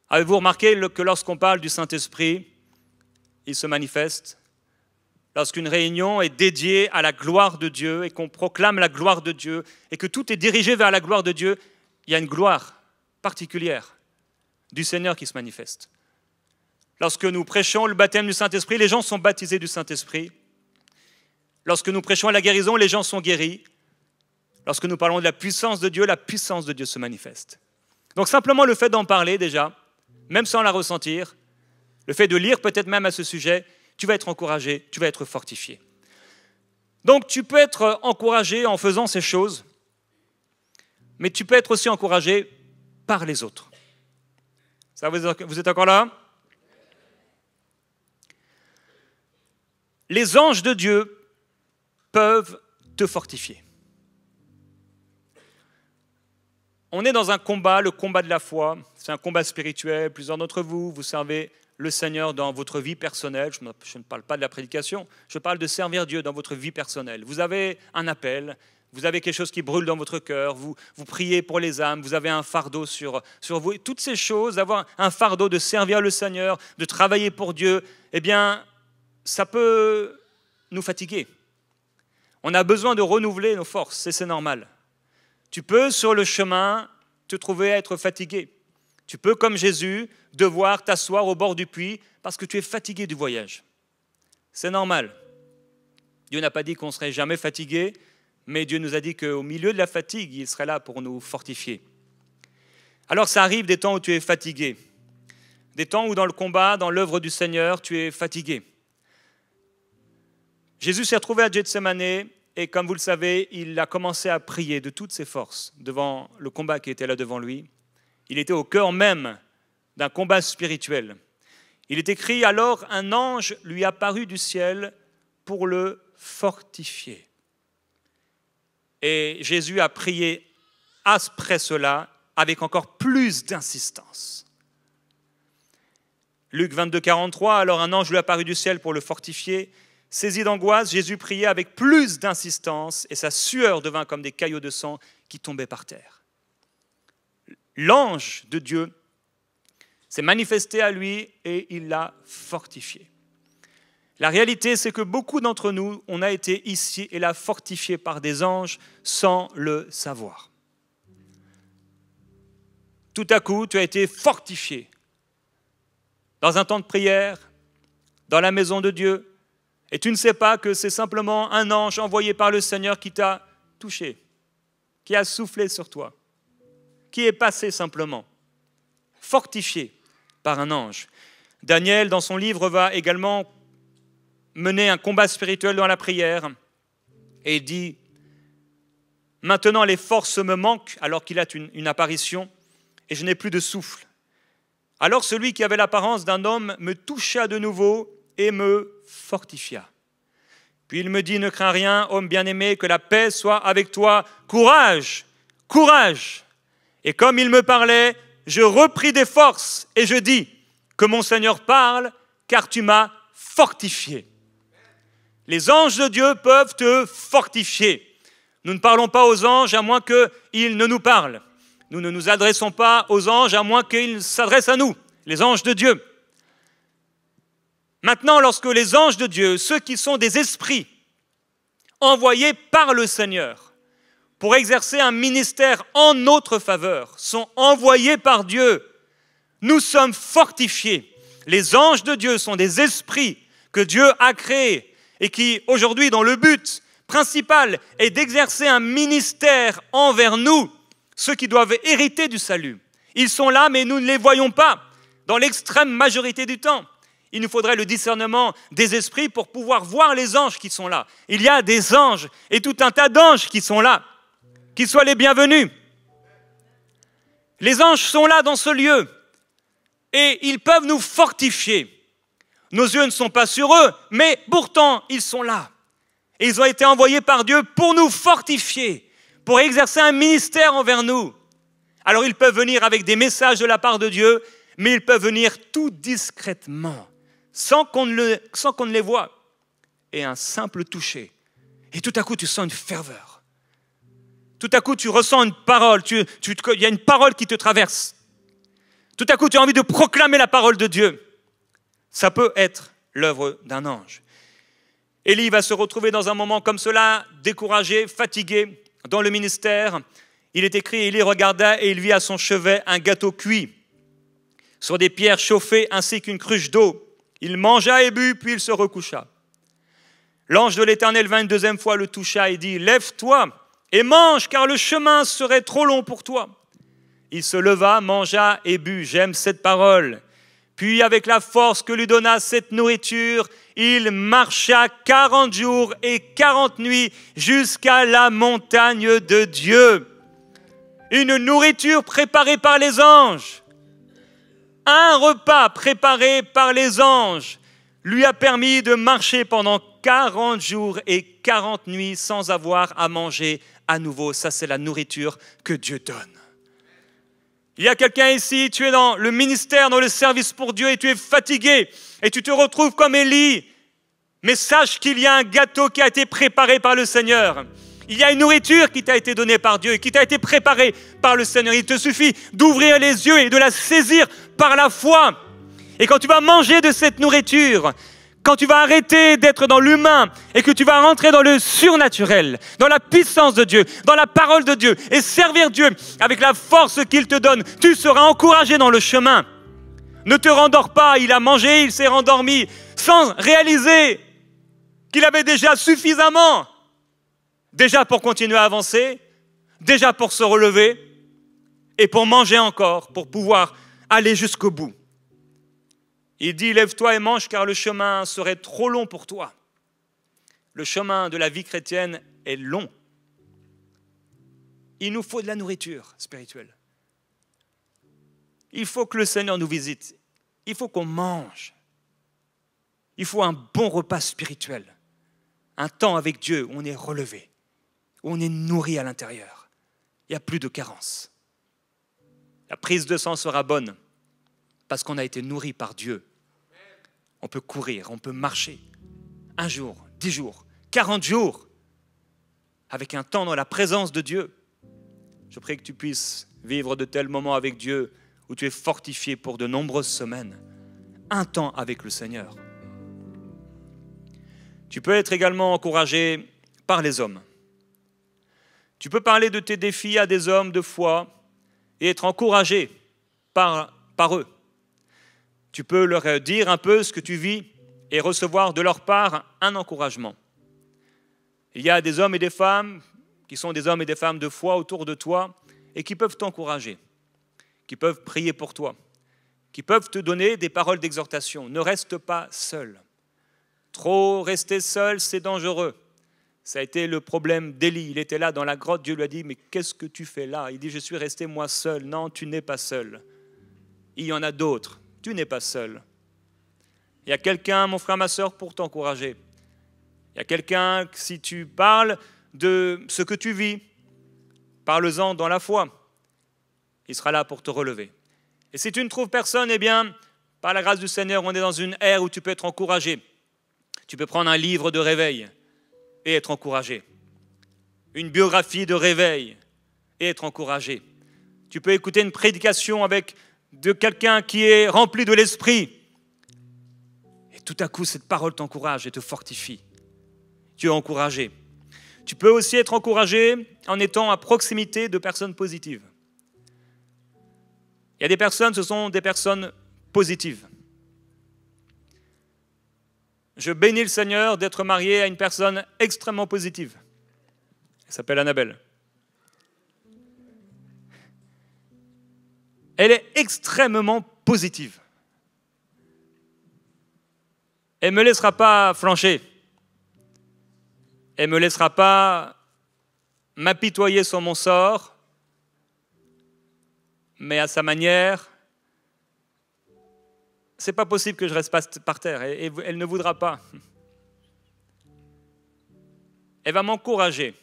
Avez-vous remarqué que lorsqu'on parle du Saint-Esprit, il se manifeste? Lorsqu'une réunion est dédiée à la gloire de Dieu et qu'on proclame la gloire de Dieu et que tout est dirigé vers la gloire de Dieu, il y a une gloire particulière du Seigneur qui se manifeste. Lorsque nous prêchons le baptême du Saint-Esprit, les gens sont baptisés du Saint-Esprit. Lorsque nous prêchons la guérison, les gens sont guéris. Lorsque nous parlons de la puissance de Dieu se manifeste. Donc simplement le fait d'en parler déjà, même sans la ressentir, le fait de lire peut-être même à ce sujet, tu vas être encouragé, tu vas être fortifié. Donc tu peux être encouragé en faisant ces choses, mais tu peux être aussi encouragé par les autres. Ça, vous êtes encore là? Les anges de Dieu peuvent te fortifier. On est dans un combat, le combat de la foi. C'est un combat spirituel. Plusieurs d'entre vous, vous servez le Seigneur dans votre vie personnelle. Je ne parle pas de la prédication, je parle de servir Dieu dans votre vie personnelle. Vous avez un appel, vous avez quelque chose qui brûle dans votre cœur, vous priez pour les âmes, vous avez un fardeau sur vous. Et toutes ces choses, avoir un fardeau de servir le Seigneur, de travailler pour Dieu, eh bien, ça peut nous fatiguer. On a besoin de renouveler nos forces, et c'est normal. Tu peux, sur le chemin, te trouver à être fatigué. Tu peux, comme Jésus, devoir t'asseoir au bord du puits parce que tu es fatigué du voyage. C'est normal. Dieu n'a pas dit qu'on ne serait jamais fatigué, mais Dieu nous a dit qu'au milieu de la fatigue, il serait là pour nous fortifier. Alors ça arrive des temps où tu es fatigué, des temps où dans le combat, dans l'œuvre du Seigneur, tu es fatigué. Jésus s'est retrouvé à Gethsémani et comme vous le savez, il a commencé à prier de toutes ses forces devant le combat qui était là devant lui. Il était au cœur même d'un combat spirituel. Il est écrit, alors un ange lui apparut du ciel pour le fortifier. Et Jésus a prié après cela avec encore plus d'insistance. Luc 22, 43, alors un ange lui apparut du ciel pour le fortifier. Saisi d'angoisse, Jésus priait avec plus d'insistance et sa sueur devint comme des caillots de sang qui tombaient par terre. L'ange de Dieu s'est manifesté à lui et il l'a fortifié. La réalité, c'est que beaucoup d'entre nous, on a été ici et là fortifiés par des anges sans le savoir. Tout à coup, tu as été fortifié dans un temps de prière, dans la maison de Dieu, et tu ne sais pas que c'est simplement un ange envoyé par le Seigneur qui t'a touché, qui a soufflé sur toi, qui est passé simplement, fortifié par un ange. Daniel, dans son livre, va également mener un combat spirituel dans la prière et il dit « Maintenant les forces me manquent alors qu'il a une apparition et je n'ai plus de souffle. Alors celui qui avait l'apparence d'un homme me toucha de nouveau et me fortifia. Puis il me dit, ne crains rien, homme bien-aimé, que la paix soit avec toi. Courage, courage. Et comme il me parlait, je repris des forces et je dis, que mon Seigneur parle, car tu m'as fortifié. Les anges de Dieu peuvent te fortifier. Nous ne parlons pas aux anges à moins qu'ils ne nous parlent. Nous ne nous adressons pas aux anges à moins qu'ils s'adressent à nous, les anges de Dieu. Maintenant, lorsque les anges de Dieu, ceux qui sont des esprits envoyés par le Seigneur pour exercer un ministère en notre faveur, sont envoyés par Dieu, nous sommes fortifiés. Les anges de Dieu sont des esprits que Dieu a créés et qui, aujourd'hui, dont le but principal est d'exercer un ministère envers nous, ceux qui doivent hériter du salut. Ils sont là, mais nous ne les voyons pas dans l'extrême majorité du temps. Il nous faudrait le discernement des esprits pour pouvoir voir les anges qui sont là. Il y a des anges et tout un tas d'anges qui sont là. Qu'ils soient les bienvenus. Les anges sont là dans ce lieu et ils peuvent nous fortifier. Nos yeux ne sont pas sur eux, mais pourtant ils sont là. Et ils ont été envoyés par Dieu pour nous fortifier, pour exercer un ministère envers nous. Alors ils peuvent venir avec des messages de la part de Dieu, mais ils peuvent venir tout discrètement, sans qu'on ne les voie. Et un simple toucher. Et tout à coup, tu sens une ferveur. Tout à coup, tu ressens une parole. Il y a une parole qui te traverse. Tout à coup, tu as envie de proclamer la parole de Dieu. Ça peut être l'œuvre d'un ange. Élie va se retrouver dans un moment comme cela, découragé, fatigué, dans le ministère. Il est écrit, Élie regarda et il vit à son chevet un gâteau cuit sur des pierres chauffées ainsi qu'une cruche d'eau. Il mangea et but, puis il se recoucha. L'ange de l'Éternel vint une deuxième fois, le toucha et dit, « Lève-toi et mange, car le chemin serait trop long pour toi. » Il se leva, mangea et but. J'aime cette parole. Puis, avec la force que lui donna cette nourriture, il marcha 40 jours et 40 nuits jusqu'à la montagne de Dieu. Une nourriture préparée par les anges. Un repas préparé par les anges lui a permis de marcher pendant 40 jours et 40 nuits sans avoir à manger à nouveau. Ça, c'est la nourriture que Dieu donne. Il y a quelqu'un ici, tu es dans le ministère, dans le service pour Dieu et tu es fatigué et tu te retrouves comme Élie. Mais sache qu'il y a un gâteau qui a été préparé par le Seigneur. Il y a une nourriture qui t'a été donnée par Dieu et qui t'a été préparée par le Seigneur. Il te suffit d'ouvrir les yeux et de la saisir par la foi. Et quand tu vas manger de cette nourriture, quand tu vas arrêter d'être dans l'humain et que tu vas rentrer dans le surnaturel, dans la puissance de Dieu, dans la parole de Dieu et servir Dieu avec la force qu'il te donne, tu seras encouragé dans le chemin. Ne te rendors pas, il a mangé, il s'est rendormi sans réaliser qu'il avait déjà suffisamment, déjà pour continuer à avancer, déjà pour se relever et pour manger encore, pour pouvoir aller jusqu'au bout. Il dit, lève-toi et mange car le chemin serait trop long pour toi. Le chemin de la vie chrétienne est long. Il nous faut de la nourriture spirituelle. Il faut que le Seigneur nous visite. Il faut qu'on mange. Il faut un bon repas spirituel. Un temps avec Dieu où on est relevé, où on est nourri à l'intérieur. Il n'y a plus de carence. La prise de sang sera bonne parce qu'on a été nourri par Dieu. On peut courir, on peut marcher. 1 jour, 10 jours, 40 jours, avec un temps dans la présence de Dieu. Je prie que tu puisses vivre de tels moments avec Dieu où tu es fortifié pour de nombreuses semaines. Un temps avec le Seigneur. Tu peux être également encouragé par les hommes. Tu peux parler de tes défis à des hommes de foi et être encouragé par eux. Tu peux leur dire un peu ce que tu vis et recevoir de leur part un encouragement. Il y a des hommes et des femmes qui sont des hommes et des femmes de foi autour de toi et qui peuvent t'encourager, qui peuvent prier pour toi, qui peuvent te donner des paroles d'exhortation. Ne reste pas seul. Trop rester seul, c'est dangereux. Ça a été le problème d'Élie. Il était là dans la grotte, Dieu lui a dit « Mais qu'est-ce que tu fais là ?» Il dit « Je suis resté moi seul. » Non, tu n'es pas seul. Il y en a d'autres. Tu n'es pas seul. Il y a quelqu'un, mon frère, ma sœur, pour t'encourager. Il y a quelqu'un, si tu parles de ce que tu vis, parle-en dans la foi. Il sera là pour te relever. Et si tu ne trouves personne, eh bien, par la grâce du Seigneur, on est dans une ère où tu peux être encouragé. Tu peux prendre un livre de réveil et être encouragé. Une biographie de réveil et être encouragé. Tu peux écouter une prédication de quelqu'un qui est rempli de l'esprit. Et tout à coup, cette parole t'encourage et te fortifie. Tu es encouragé. Tu peux aussi être encouragé en étant à proximité de personnes positives. Il y a des personnes, ce sont des personnes positives. Je bénis le Seigneur d'être marié à une personne extrêmement positive. Elle s'appelle Annabelle. Elle est extrêmement positive. Elle ne me laissera pas flancher. Elle ne me laissera pas m'apitoyer sur mon sort, mais à sa manière. C'est pas possible que je reste par terre, et elle ne voudra pas. Elle va m'encourager.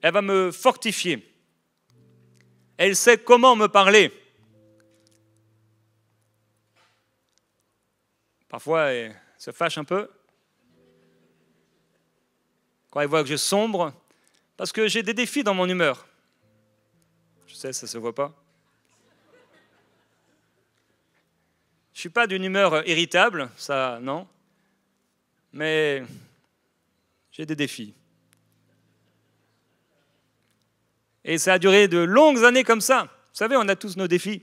Elle va me fortifier. Elle sait comment me parler. Parfois, elle se fâche un peu quand elle voit que je sombre, parce que j'ai des défis dans mon humeur. Je sais, ça ne se voit pas. Je ne suis pas d'une humeur irritable, ça, non. Mais j'ai des défis. Et ça a duré de longues années comme ça. Vous savez, on a tous nos défis.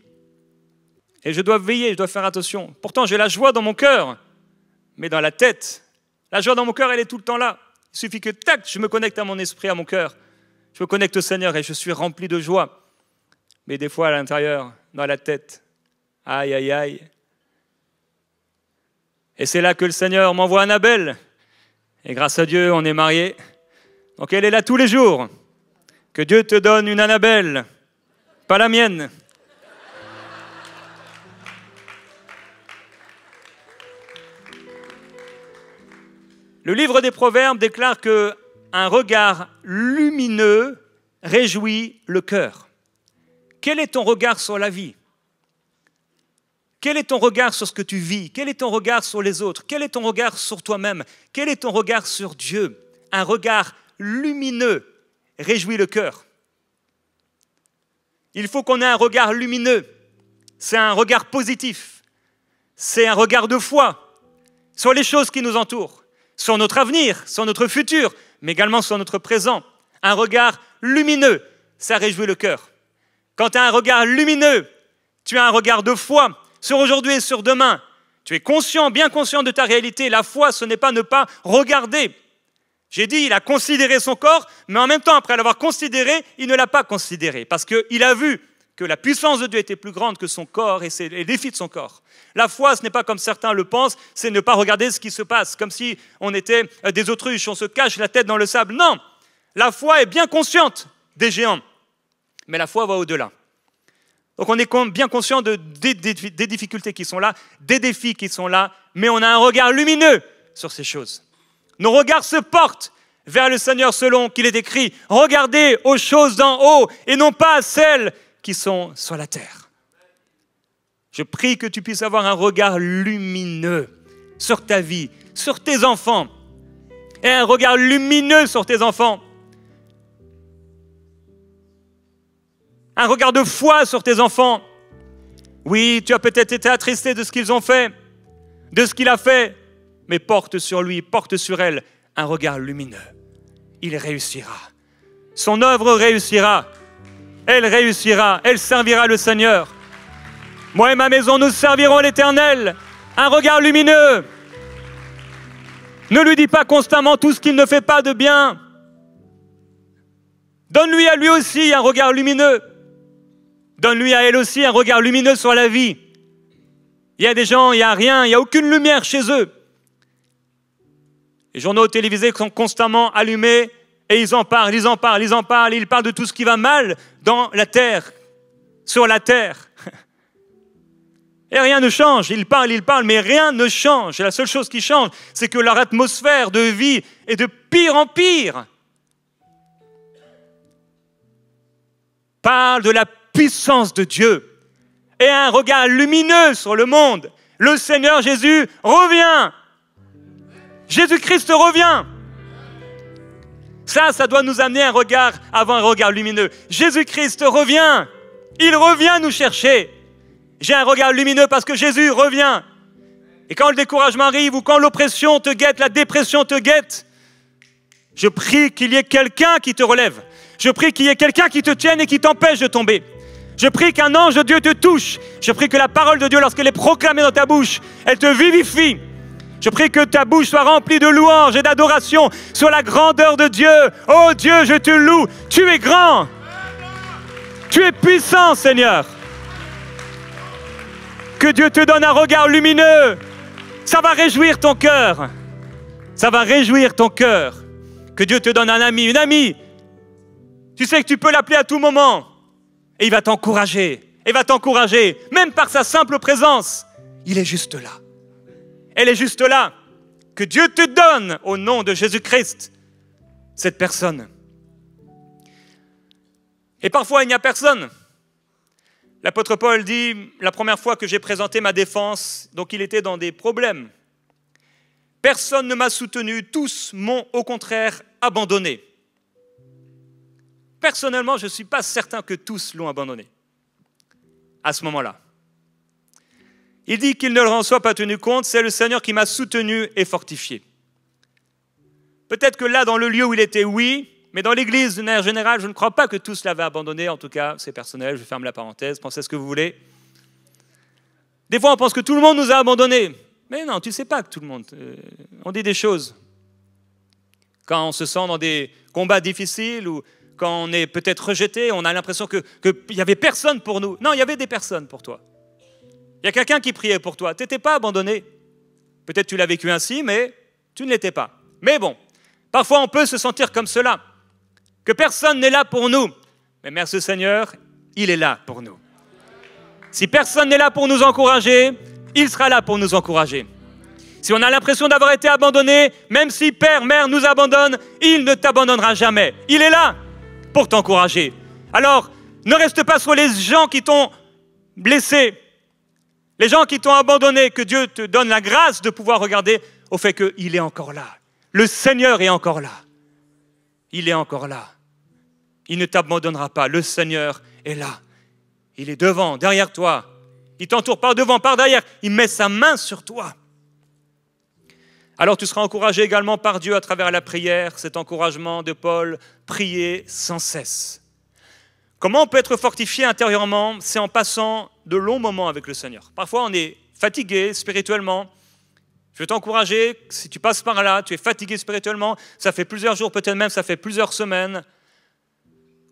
Et je dois veiller, je dois faire attention. Pourtant, j'ai la joie dans mon cœur, mais dans la tête. La joie dans mon cœur, elle est tout le temps là. Il suffit que, tac, je me connecte à mon esprit, à mon cœur. Je me connecte au Seigneur et je suis rempli de joie. Mais des fois, à l'intérieur, dans la tête, aïe, aïe, aïe. Et c'est là que le Seigneur m'envoie Annabelle. Et grâce à Dieu, on est mariés. Donc elle est là tous les jours. Que Dieu te donne une Annabelle, pas la mienne. Le livre des Proverbes déclare qu'un regard lumineux réjouit le cœur. Quel est ton regard sur la vie? Quel est ton regard sur ce que tu vis? Quel est ton regard sur les autres? Quel est ton regard sur toi-même? Quel est ton regard sur Dieu? Un regard lumineux réjouit le cœur. Il faut qu'on ait un regard lumineux. C'est un regard positif. C'est un regard de foi sur les choses qui nous entourent, sur notre avenir, sur notre futur, mais également sur notre présent. Un regard lumineux, ça réjouit le cœur. Quand tu as un regard lumineux, tu as un regard de foi sur aujourd'hui et sur demain. Tu es conscient, bien conscient de ta réalité. La foi, ce n'est pas ne pas regarder. J'ai dit, il a considéré son corps, mais en même temps, après l'avoir considéré, il ne l'a pas considéré, parce qu'il a vu que la puissance de Dieu était plus grande que son corps et les défis de son corps. La foi, ce n'est pas comme certains le pensent, c'est ne pas regarder ce qui se passe, comme si on était des autruches, on se cache la tête dans le sable. Non, la foi est bien consciente des géants, mais la foi va au-delà. Donc on est bien conscient des difficultés qui sont là, des défis qui sont là, mais on a un regard lumineux sur ces choses. Nos regards se portent vers le Seigneur selon qu'il est écrit. Regardez aux choses d'en haut et non pas à celles qui sont sur la terre. Je prie que tu puisses avoir un regard lumineux sur ta vie, sur tes enfants. Et un regard lumineux sur tes enfants. Un regard de foi sur tes enfants. Oui, tu as peut-être été attristé de ce qu'ils ont fait, de ce qu'il a fait, mais porte sur lui, porte sur elle un regard lumineux. Il réussira. Son œuvre réussira. Elle réussira. Elle servira le Seigneur. Moi et ma maison, nous servirons l'Éternel. Un regard lumineux. Ne lui dis pas constamment tout ce qu'il ne fait pas de bien. Donne-lui à lui aussi un regard lumineux. Donne-lui à elle aussi un regard lumineux sur la vie. Il y a des gens, il n'y a rien, il n'y a aucune lumière chez eux. Les journaux télévisés sont constamment allumés et ils en parlent, ils parlent de tout ce qui va mal dans la terre, sur la terre. Et rien ne change, ils parlent, mais rien ne change. Et la seule chose qui change, c'est que leur atmosphère de vie est de pire en pire. Parle de la puissance de Dieu et un regard lumineux sur le monde. Le Seigneur Jésus revient. Jésus-Christ revient. Ça doit nous amener avoir un regard lumineux. Jésus-Christ revient. Il revient nous chercher. J'ai un regard lumineux parce que Jésus revient. Et quand le découragement arrive ou quand l'oppression te guette, la dépression te guette, je prie qu'il y ait quelqu'un qui te relève. Je prie qu'il y ait quelqu'un qui te tienne et qui t'empêche de tomber. Je prie qu'un ange de Dieu te touche. Je prie que la parole de Dieu, lorsqu'elle est proclamée dans ta bouche, elle te vivifie. Je prie que ta bouche soit remplie de louanges et d'adoration sur la grandeur de Dieu. Oh Dieu, je te loue. Tu es grand. Tu es puissant, Seigneur. Que Dieu te donne un regard lumineux. Ça va réjouir ton cœur. Ça va réjouir ton cœur. Que Dieu te donne un ami, une amie. Tu sais que tu peux l'appeler à tout moment. Et il va t'encourager. Il va t'encourager. Même par sa simple présence. Il est juste là. Elle est juste là. Que Dieu te donne, au nom de Jésus-Christ, cette personne. Et parfois, il n'y a personne. L'apôtre Paul dit, la première fois que j'ai présenté ma défense, donc il était dans des problèmes. Personne ne m'a soutenu, tous m'ont au contraire abandonné. Personnellement, je ne suis pas certain que tous l'ont abandonné à ce moment-là. Il dit qu'il ne leur en soit pas tenu compte, c'est le Seigneur qui m'a soutenu et fortifié. Peut-être que là, dans le lieu où il était, oui, mais dans l'église, d'une manière générale, je ne crois pas que tous l'avaient abandonné. En tout cas, c'est personnel, je ferme la parenthèse, pensez ce que vous voulez. Des fois, on pense que tout le monde nous a abandonnés. Mais non, tu ne sais pas que tout le monde... on dit des choses. Quand on se sent dans des combats difficiles ou quand on est peut-être rejeté, on a l'impression qu'il n'y avait personne pour nous. Non, il y avait des personnes pour toi. Il y a quelqu'un qui priait pour toi. Tu n'étais pas abandonné. Peut-être tu l'as vécu ainsi, mais tu ne l'étais pas. Mais bon, parfois on peut se sentir comme cela, que personne n'est là pour nous. Mais merci Seigneur, il est là pour nous. Si personne n'est là pour nous encourager, il sera là pour nous encourager. Si on a l'impression d'avoir été abandonné, même si père, mère nous abandonne, il ne t'abandonnera jamais. Il est là pour t'encourager. Alors, ne reste pas sur les gens qui t'ont blessé, les gens qui t'ont abandonné, que Dieu te donne la grâce de pouvoir regarder au fait qu'il est encore là. Le Seigneur est encore là. Il est encore là. Il ne t'abandonnera pas. Le Seigneur est là. Il est devant, derrière toi. Il t'entoure par devant, par derrière. Il met sa main sur toi. Alors tu seras encouragé également par Dieu à travers la prière, cet encouragement de Paul, prier sans cesse. Comment on peut être fortifié intérieurement? C'est en passant de longs moments avec le Seigneur. Parfois on est fatigué spirituellement. Je veux t'encourager, si tu passes par là, tu es fatigué spirituellement, ça fait plusieurs jours, peut-être même ça fait plusieurs semaines.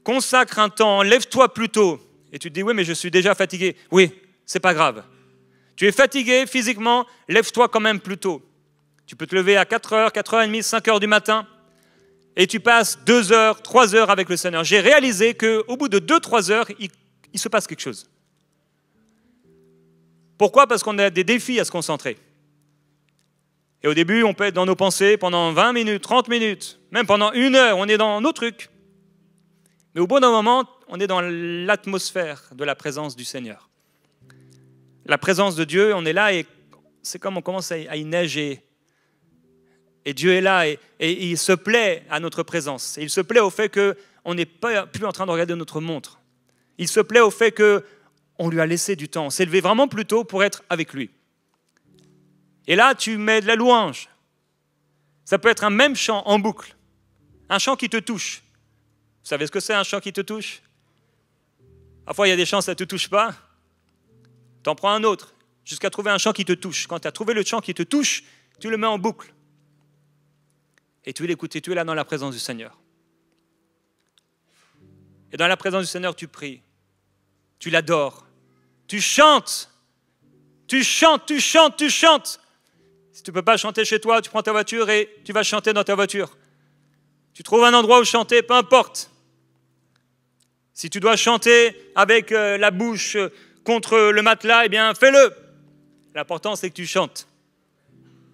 Consacre un temps, lève-toi plus tôt. Et tu te dis, oui, mais je suis déjà fatigué. Oui, c'est pas grave. Tu es fatigué physiquement, lève-toi quand même plus tôt. Tu peux te lever à 4h, 4h30, 5h du matin et tu passes 2 heures, 3 heures avec le Seigneur. J'ai réalisé qu'au bout de 2-3 heures, il se passe quelque chose. Pourquoi? Parce qu'on a des défis à se concentrer. Et au début, on peut être dans nos pensées pendant 20 minutes, 30 minutes, même pendant 1 heure, on est dans nos trucs. Mais au bout d'un moment, on est dans l'atmosphère de la présence du Seigneur. La présence de Dieu, on est là et c'est comme on commence à y neiger. Et Dieu est là et il se plaît à notre présence. Et il se plaît au fait qu'on n'est pas plus en train de regarder notre montre. Il se plaît au fait qu'on lui a laissé du temps. On s'est levé vraiment plus tôt pour être avec lui. Et là, tu mets de la louange. Ça peut être un même chant en boucle. Un chant qui te touche. Vous savez ce que c'est un chant qui te touche? Parfois, il y a des chants, ça ne te touche pas. Tu en prends un autre, jusqu'à trouver un chant qui te touche. Quand tu as trouvé le chant qui te touche, tu le mets en boucle. Et tu l'écoutes, et tu es là dans la présence du Seigneur. Et dans la présence du Seigneur, tu pries. Tu l'adores. Tu chantes. Tu chantes, tu chantes, tu chantes. Si tu ne peux pas chanter chez toi, tu prends ta voiture et tu vas chanter dans ta voiture. Tu trouves un endroit où chanter, peu importe. Si tu dois chanter avec la bouche contre le matelas, eh bien, fais-le. L'important, c'est que tu chantes.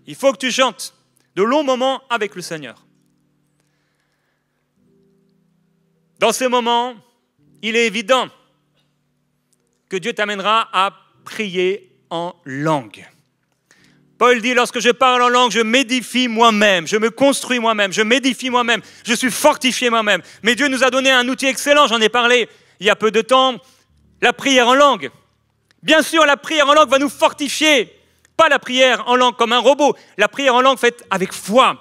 Il faut que tu chantes. De longs moments avec le Seigneur. Dans ces moments, il est évident que Dieu t'amènera à prier en langue. Paul dit, lorsque je parle en langue, je m'édifie moi-même, je me construis moi-même, je m'édifie moi-même, je suis fortifié moi-même. Mais Dieu nous a donné un outil excellent, j'en ai parlé il y a peu de temps, la prière en langue. Bien sûr, la prière en langue va nous fortifier. Pas la prière en langue comme un robot. La prière en langue faite avec foi.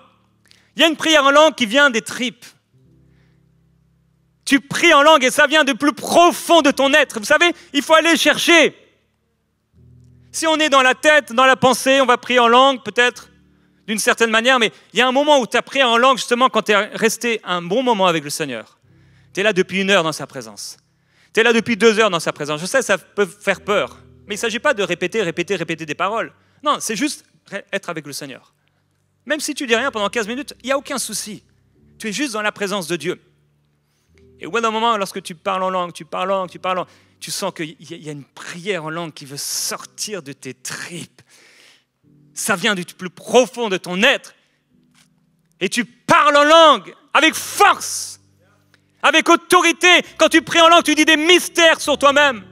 Il y a une prière en langue qui vient des tripes. Tu pries en langue et ça vient du plus profond de ton être. Vous savez, il faut aller chercher. Si on est dans la tête, dans la pensée, on va prier en langue peut-être d'une certaine manière, mais il y a un moment où tu as prié en langue justement quand tu es resté un bon moment avec le Seigneur. Tu es là depuis 1 heure dans sa présence. Tu es là depuis 2 heures dans sa présence. Je sais, ça peut faire peur, mais il ne s'agit pas de répéter des paroles. Non, c'est juste être avec le Seigneur. Même si tu dis rien pendant 15 minutes, il n'y a aucun souci. Tu es juste dans la présence de Dieu. Et au bout d'un moment, lorsque tu parles en langue, tu sens qu'il y a une prière en langue qui veut sortir de tes tripes. Ça vient du plus profond de ton être. Et tu parles en langue avec force, avec autorité. Quand tu pries en langue, tu dis des mystères sur toi-même.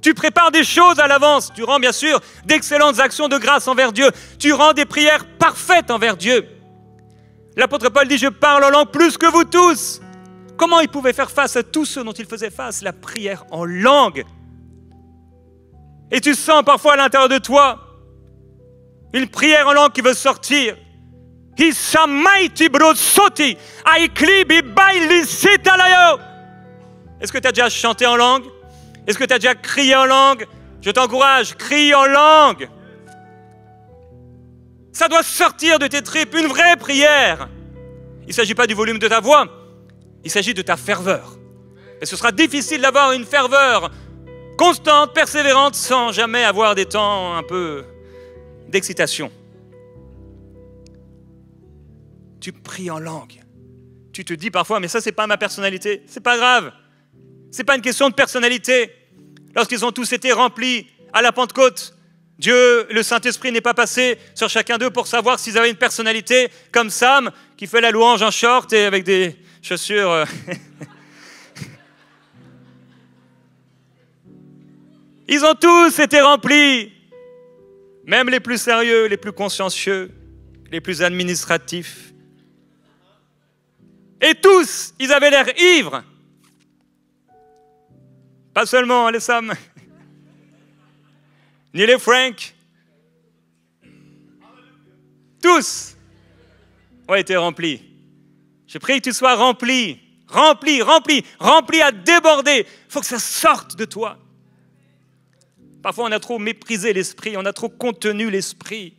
Tu prépares des choses à l'avance. Tu rends bien sûr d'excellentes actions de grâce envers Dieu. Tu rends des prières parfaites envers Dieu. L'apôtre Paul dit, je parle en langue plus que vous tous. Comment il pouvait faire face à tous ceux dont il faisait face? La prière en langue. Et tu sens parfois à l'intérieur de toi une prière en langue qui veut sortir. Est-ce que tu as déjà chanté en langue? Est-ce que tu as déjà crié en langue? Je t'encourage, crie en langue. Ça doit sortir de tes tripes, une vraie prière. Il ne s'agit pas du volume de ta voix, il s'agit de ta ferveur. Et ce sera difficile d'avoir une ferveur constante, persévérante, sans jamais avoir des temps un peu d'excitation. Tu pries en langue. Tu te dis parfois, mais ça, c'est pas ma personnalité. C'est pas grave. C'est pas une question de personnalité. Lorsqu'ils ont tous été remplis à la Pentecôte, Dieu, le Saint-Esprit n'est pas passé sur chacun d'eux pour savoir s'ils avaient une personnalité comme Sam, qui fait la louange en short et avec des chaussures. Ils ont tous été remplis, même les plus sérieux, les plus consciencieux, les plus administratifs. Et tous, ils avaient l'air ivres. Pas seulement les Sam, ni les Frank. Tous ont été remplis. Je prie que tu sois rempli, rempli à déborder. Il faut que ça sorte de toi. Parfois, on a trop méprisé l'esprit, on a trop contenu l'esprit.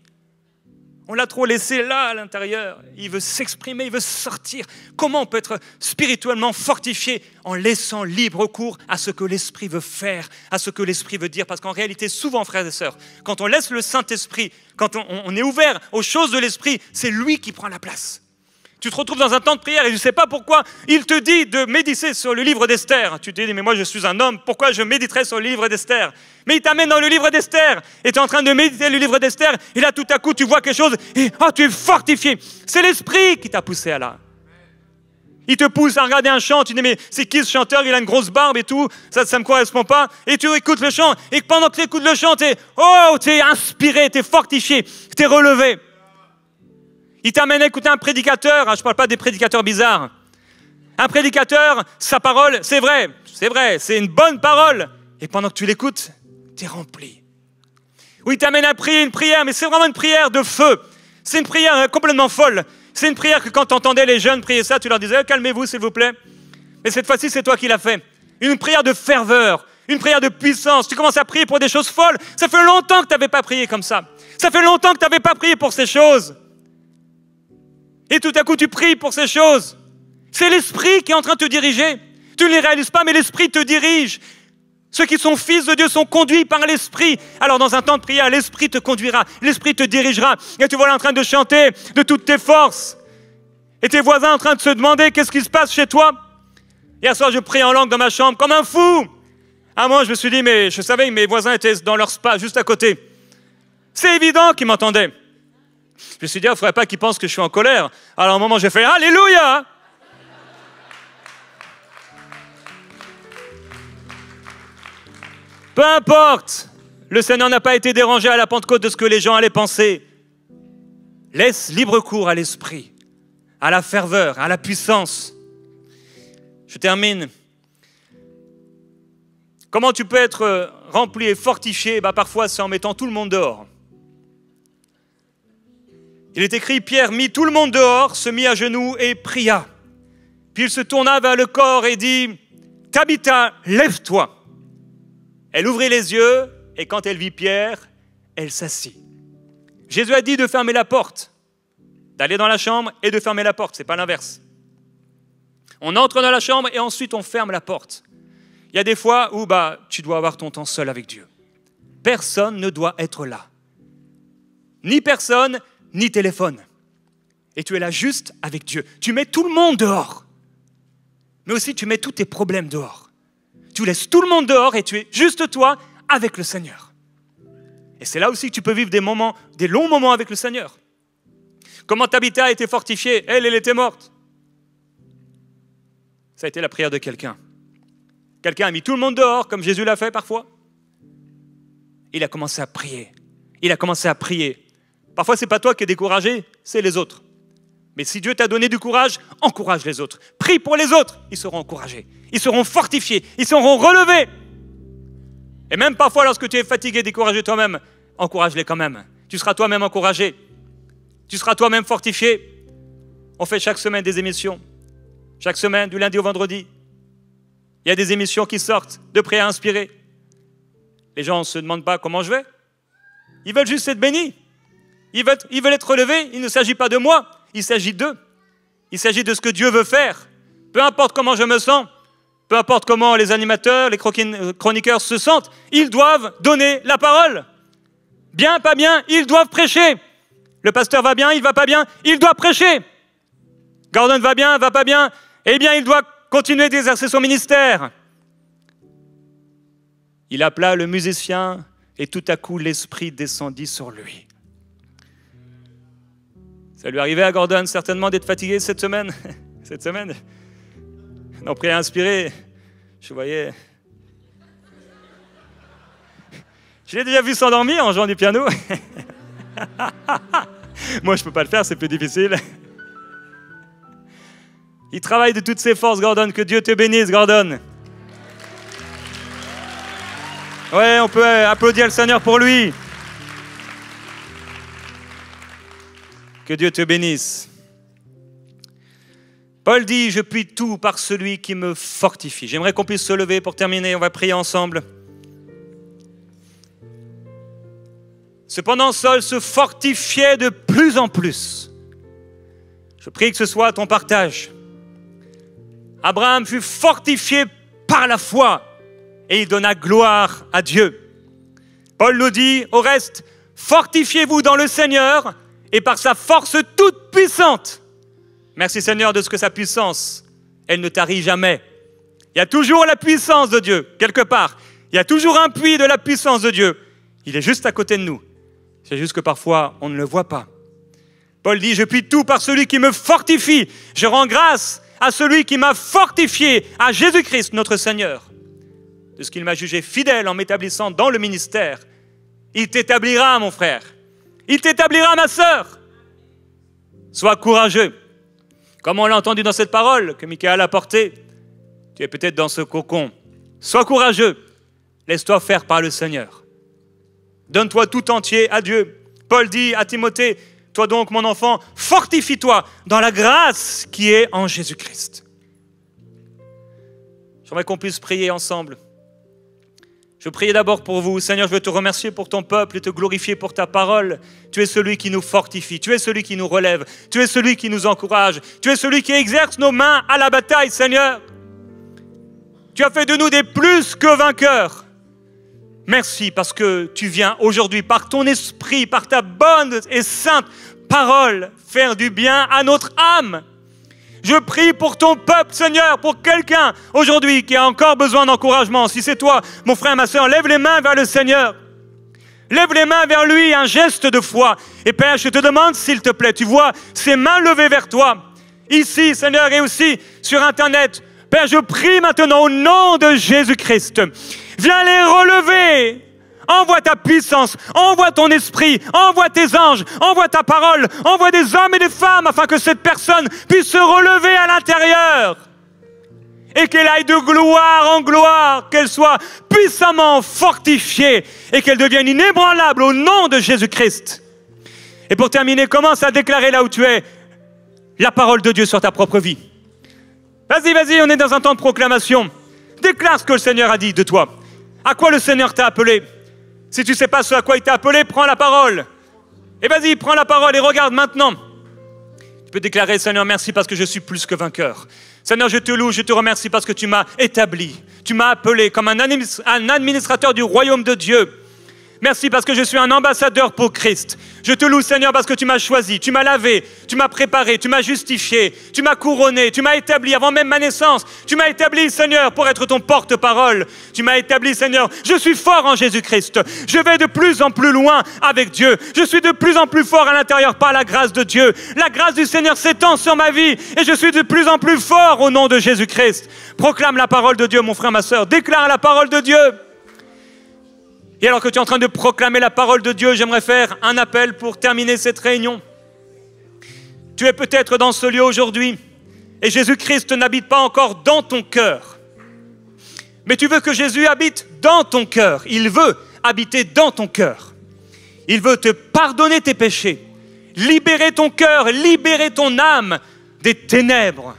On l'a trop laissé là, à l'intérieur. Il veut s'exprimer, il veut sortir. Comment on peut être spirituellement fortifié? En laissant libre cours à ce que l'Esprit veut faire, à ce que l'Esprit veut dire. Parce qu'en réalité, souvent, frères et sœurs, quand on laisse le Saint-Esprit, quand on est ouvert aux choses de l'Esprit, c'est lui qui prend la place. Tu te retrouves dans un temps de prière et je ne sais pas pourquoi il te dit de méditer sur le livre d'Esther. Tu te dis, mais moi je suis un homme, pourquoi je méditerais sur le livre d'Esther? Mais il t'amène dans le livre d'Esther et tu es en train de méditer le livre d'Esther et là tout à coup tu vois quelque chose et tu es fortifié. C'est l'Esprit qui t'a poussé à là. Il te pousse à regarder un chant, tu dis mais c'est qui ce chanteur? Il a une grosse barbe et tout, ça ne me correspond pas. Et tu écoutes le chant et pendant que tu écoutes le chant, tu es inspiré, tu es fortifié, tu es relevé. Il t'amène à écouter un prédicateur, je ne parle pas des prédicateurs bizarres. Un prédicateur, sa parole, c'est vrai, c'est une bonne parole. Et pendant que tu l'écoutes, tu es rempli. Ou il t'amène à prier une prière, mais c'est vraiment une prière de feu. C'est une prière complètement folle. C'est une prière que quand tu entendais les jeunes prier ça, tu leur disais « Calmez-vous s'il vous plaît ». Mais cette fois-ci, c'est toi qui l'as fait. Une prière de ferveur, une prière de puissance. Tu commences à prier pour des choses folles. Ça fait longtemps que tu n'avais pas prié comme ça. Ça fait longtemps que tu n'avais pas prié pour ces choses. Et tout à coup, tu pries pour ces choses. C'est l'Esprit qui est en train de te diriger. Tu ne les réalises pas, mais l'Esprit te dirige. Ceux qui sont fils de Dieu sont conduits par l'Esprit. Alors, dans un temps de prière, l'Esprit te conduira, l'Esprit te dirigera. Et tu vois là en train de chanter de toutes tes forces. Et tes voisins en train de se demander qu'est-ce qui se passe chez toi. Hier soir, je prie en langue dans ma chambre comme un fou. À un moment, je me suis dit, mais je savais que mes voisins étaient dans leur spa juste à côté. C'est évident qu'ils m'entendaient. Je me suis dit, il ne faudrait pas qu'ils pensent que je suis en colère. Alors, à un moment, j'ai fait Alléluia. Peu importe, le Seigneur n'a pas été dérangé à la Pentecôte de ce que les gens allaient penser. Laisse libre cours à l'esprit, à la ferveur, à la puissance. Je termine. Comment tu peux être rempli et fortifié? Parfois, c'est en mettant tout le monde dehors. Il est écrit, Pierre mit tout le monde dehors, se mit à genoux et pria. Puis il se tourna vers le corps et dit, Tabitha, lève-toi. Elle ouvrit les yeux et quand elle vit Pierre, elle s'assit. Jésus a dit de fermer la porte, d'aller dans la chambre et de fermer la porte, ce n'est pas l'inverse. On entre dans la chambre et ensuite on ferme la porte. Il y a des fois où tu dois avoir ton temps seul avec Dieu. Personne ne doit être là. Ni personne, ni téléphone. Et tu es là juste avec Dieu. Tu mets tout le monde dehors. Mais aussi tu mets tous tes problèmes dehors. Tu laisses tout le monde dehors et tu es juste toi avec le Seigneur. Et c'est là aussi que tu peux vivre des longs moments avec le Seigneur. Comment Tabitha a été fortifiée? Elle était morte. Ça a été la prière de quelqu'un. Quelqu'un a mis tout le monde dehors, comme Jésus l'a fait parfois. Il a commencé à prier. Il a commencé à prier. Parfois, ce n'est pas toi qui es découragé, c'est les autres. Mais si Dieu t'a donné du courage, encourage les autres. Prie pour les autres, ils seront encouragés. Ils seront fortifiés, ils seront relevés. Et même parfois, lorsque tu es fatigué, découragé toi-même, encourage-les quand même. Tu seras toi-même encouragé. Tu seras toi-même fortifié. On fait chaque semaine des émissions. Chaque semaine, du lundi au vendredi. Il y a des émissions qui sortent de Prêt à inspirer. Les gens ne se demandent pas comment je vais. Ils veulent juste être bénis. Ils veulent être relevés. Il ne s'agit pas de moi. Il s'agit d'eux. Il s'agit de ce que Dieu veut faire. Peu importe comment je me sens, peu importe comment les animateurs, les chroniqueurs se sentent, ils doivent donner la parole. Bien, pas bien, ils doivent prêcher. Le pasteur va bien, il va pas bien, il doit prêcher. Gordon va bien, va pas bien, eh bien il doit continuer d'exercer son ministère. Il appela le musicien et tout à coup l'esprit descendit sur lui. Ça lui arrivait à Gordon certainement d'être fatigué cette semaine. Cette semaine. Non, Prêt à inspirer, je voyais... Je l'ai déjà vu s'endormir en jouant du piano. Moi, je ne peux pas le faire, c'est plus difficile. Il travaille de toutes ses forces, Gordon. Que Dieu te bénisse, Gordon. Ouais, on peut applaudir le Seigneur pour lui. Que Dieu te bénisse. Paul dit, je puis tout par celui qui me fortifie. J'aimerais qu'on puisse se lever pour terminer. On va prier ensemble. Cependant, Saul se fortifiait de plus en plus. Je prie que ce soit ton partage. Abraham fut fortifié par la foi et il donna gloire à Dieu. Paul nous dit, au reste, fortifiez-vous dans le Seigneur et par sa force toute puissante. Merci Seigneur de ce que sa puissance, elle ne tarit jamais. Il y a toujours la puissance de Dieu, quelque part. Il y a toujours un puits de la puissance de Dieu. Il est juste à côté de nous. C'est juste que parfois, on ne le voit pas. Paul dit, je puis tout par celui qui me fortifie. Je rends grâce à celui qui m'a fortifié, à Jésus-Christ, notre Seigneur. De ce qu'il m'a jugé fidèle en m'établissant dans le ministère. Il t'établira, mon frère. Il t'établira, ma sœur. Sois courageux. Comme on l'a entendu dans cette parole que Michael a portée, tu es peut-être dans ce cocon. Sois courageux. Laisse-toi faire par le Seigneur. Donne-toi tout entier à Dieu. Paul dit à Timothée, toi donc mon enfant, fortifie-toi dans la grâce qui est en Jésus-Christ. J'aimerais qu'on puisse prier ensemble. Je prie d'abord pour vous. Seigneur, je veux te remercier pour ton peuple et te glorifier pour ta parole. Tu es celui qui nous fortifie, tu es celui qui nous relève, tu es celui qui nous encourage, tu es celui qui exerce nos mains à la bataille, Seigneur. Tu as fait de nous des plus que vainqueurs. Merci parce que tu viens aujourd'hui par ton esprit, par ta bonne et sainte parole, faire du bien à notre âme. Je prie pour ton peuple, Seigneur, pour quelqu'un aujourd'hui qui a encore besoin d'encouragement. Si c'est toi, mon frère, ma soeur, lève les mains vers le Seigneur. Lève les mains vers lui, un geste de foi. Et Père, je te demande, s'il te plaît, tu vois ces mains levées vers toi, ici, Seigneur, et aussi sur Internet. Père, je prie maintenant au nom de Jésus-Christ. Viens les relever. Envoie ta puissance, envoie ton esprit, envoie tes anges, envoie ta parole, envoie des hommes et des femmes afin que cette personne puisse se relever à l'intérieur et qu'elle aille de gloire en gloire, qu'elle soit puissamment fortifiée et qu'elle devienne inébranlable au nom de Jésus-Christ. Et pour terminer, commence à déclarer là où tu es la parole de Dieu sur ta propre vie. Vas-y, vas-y, on est dans un temps de proclamation. Déclare ce que le Seigneur a dit de toi. À quoi le Seigneur t'a appelé? Si tu ne sais pas ce à quoi il t'a appelé, prends la parole. Et vas-y, prends la parole et regarde maintenant. Tu peux déclarer, Seigneur, merci parce que je suis plus que vainqueur. Seigneur, je te loue, je te remercie parce que tu m'as établi. Tu m'as appelé comme un administrateur du royaume de Dieu. Merci parce que je suis un ambassadeur pour Christ. Je te loue, Seigneur, parce que tu m'as choisi, tu m'as lavé, tu m'as préparé, tu m'as justifié, tu m'as couronné, tu m'as établi avant même ma naissance. Tu m'as établi, Seigneur, pour être ton porte-parole. Tu m'as établi, Seigneur, je suis fort en Jésus-Christ. Je vais de plus en plus loin avec Dieu. Je suis de plus en plus fort à l'intérieur par la grâce de Dieu. La grâce du Seigneur s'étend sur ma vie et je suis de plus en plus fort au nom de Jésus-Christ. Proclame la parole de Dieu, mon frère, ma sœur. Déclare la parole de Dieu. Et alors que tu es en train de proclamer la parole de Dieu, j'aimerais faire un appel pour terminer cette réunion. Tu es peut-être dans ce lieu aujourd'hui et Jésus-Christ n'habite pas encore dans ton cœur. Mais tu veux que Jésus habite dans ton cœur. Il veut habiter dans ton cœur. Il veut te pardonner tes péchés, libérer ton cœur, libérer ton âme des ténèbres,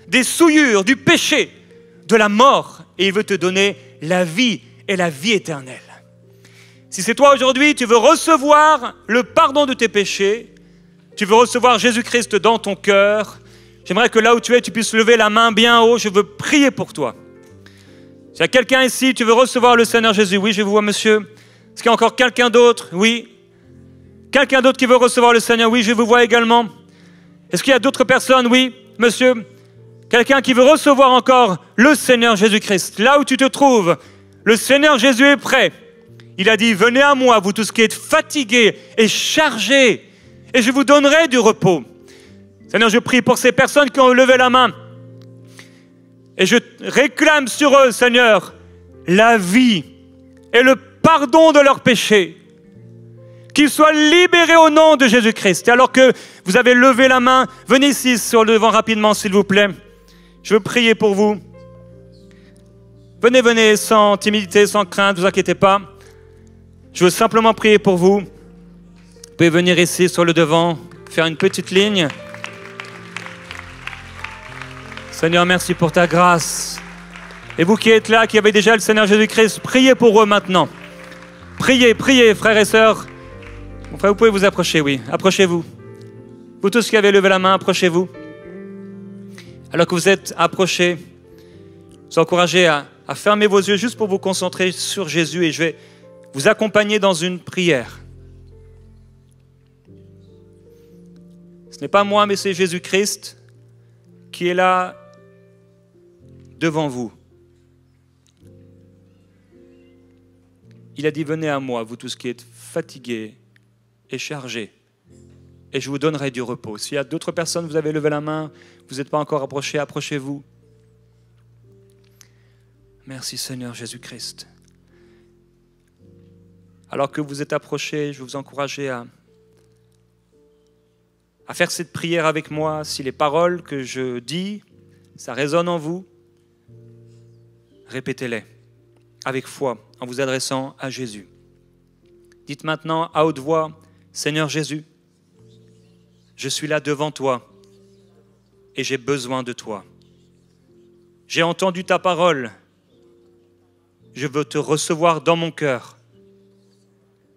des souillures, du péché, de la mort. Et il veut te donner la vie et la vie éternelle. Si c'est toi aujourd'hui, tu veux recevoir le pardon de tes péchés, tu veux recevoir Jésus-Christ dans ton cœur, j'aimerais que là où tu es, tu puisses lever la main bien haut, je veux prier pour toi. S'il y a quelqu'un ici, tu veux recevoir le Seigneur Jésus, oui, je vous vois monsieur. Est-ce qu'il y a encore quelqu'un d'autre? Oui. Quelqu'un d'autre qui veut recevoir le Seigneur? Oui, je vous vois également. Est-ce qu'il y a d'autres personnes? Oui, monsieur. Quelqu'un qui veut recevoir encore le Seigneur Jésus-Christ. Là où tu te trouves, le Seigneur Jésus est prêt. Il a dit, venez à moi, vous tous qui êtes fatigués et chargés, et je vous donnerai du repos. Seigneur, je prie pour ces personnes qui ont levé la main. Et je réclame sur eux, Seigneur, la vie et le pardon de leurs péchés. Qu'ils soient libérés au nom de Jésus-Christ. Et alors que vous avez levé la main, venez ici sur le devant rapidement, s'il vous plaît. Je veux prier pour vous. Venez, venez, sans timidité, sans crainte, ne vous inquiétez pas. Je veux simplement prier pour vous. Vous pouvez venir ici sur le devant, faire une petite ligne. Seigneur, merci pour ta grâce. Et vous qui êtes là, qui avez déjà le Seigneur Jésus-Christ, priez pour eux maintenant. Priez, priez, frères et sœurs. Mon frère, vous pouvez vous approcher, oui. Approchez-vous. Vous tous qui avez levé la main, approchez-vous. Alors que vous êtes approchés, je vous encourage à fermer vos yeux juste pour vous concentrer sur Jésus et je vais vous accompagner dans une prière. Ce n'est pas moi, mais c'est Jésus-Christ qui est là devant vous. Il a dit, venez à moi, vous tous qui êtes fatigués et chargés, et je vous donnerai du repos. S'il y a d'autres personnes, vous avez levé la main, vous n'êtes pas encore approchés, approchez-vous. Merci Seigneur Jésus-Christ. Alors que vous êtes approchés, je vais vous encourager à faire cette prière avec moi. Si les paroles que je dis, ça résonne en vous, répétez-les avec foi en vous adressant à Jésus. Dites maintenant à haute voix, Seigneur Jésus, je suis là devant toi et j'ai besoin de toi. J'ai entendu ta parole. Je veux te recevoir dans mon cœur,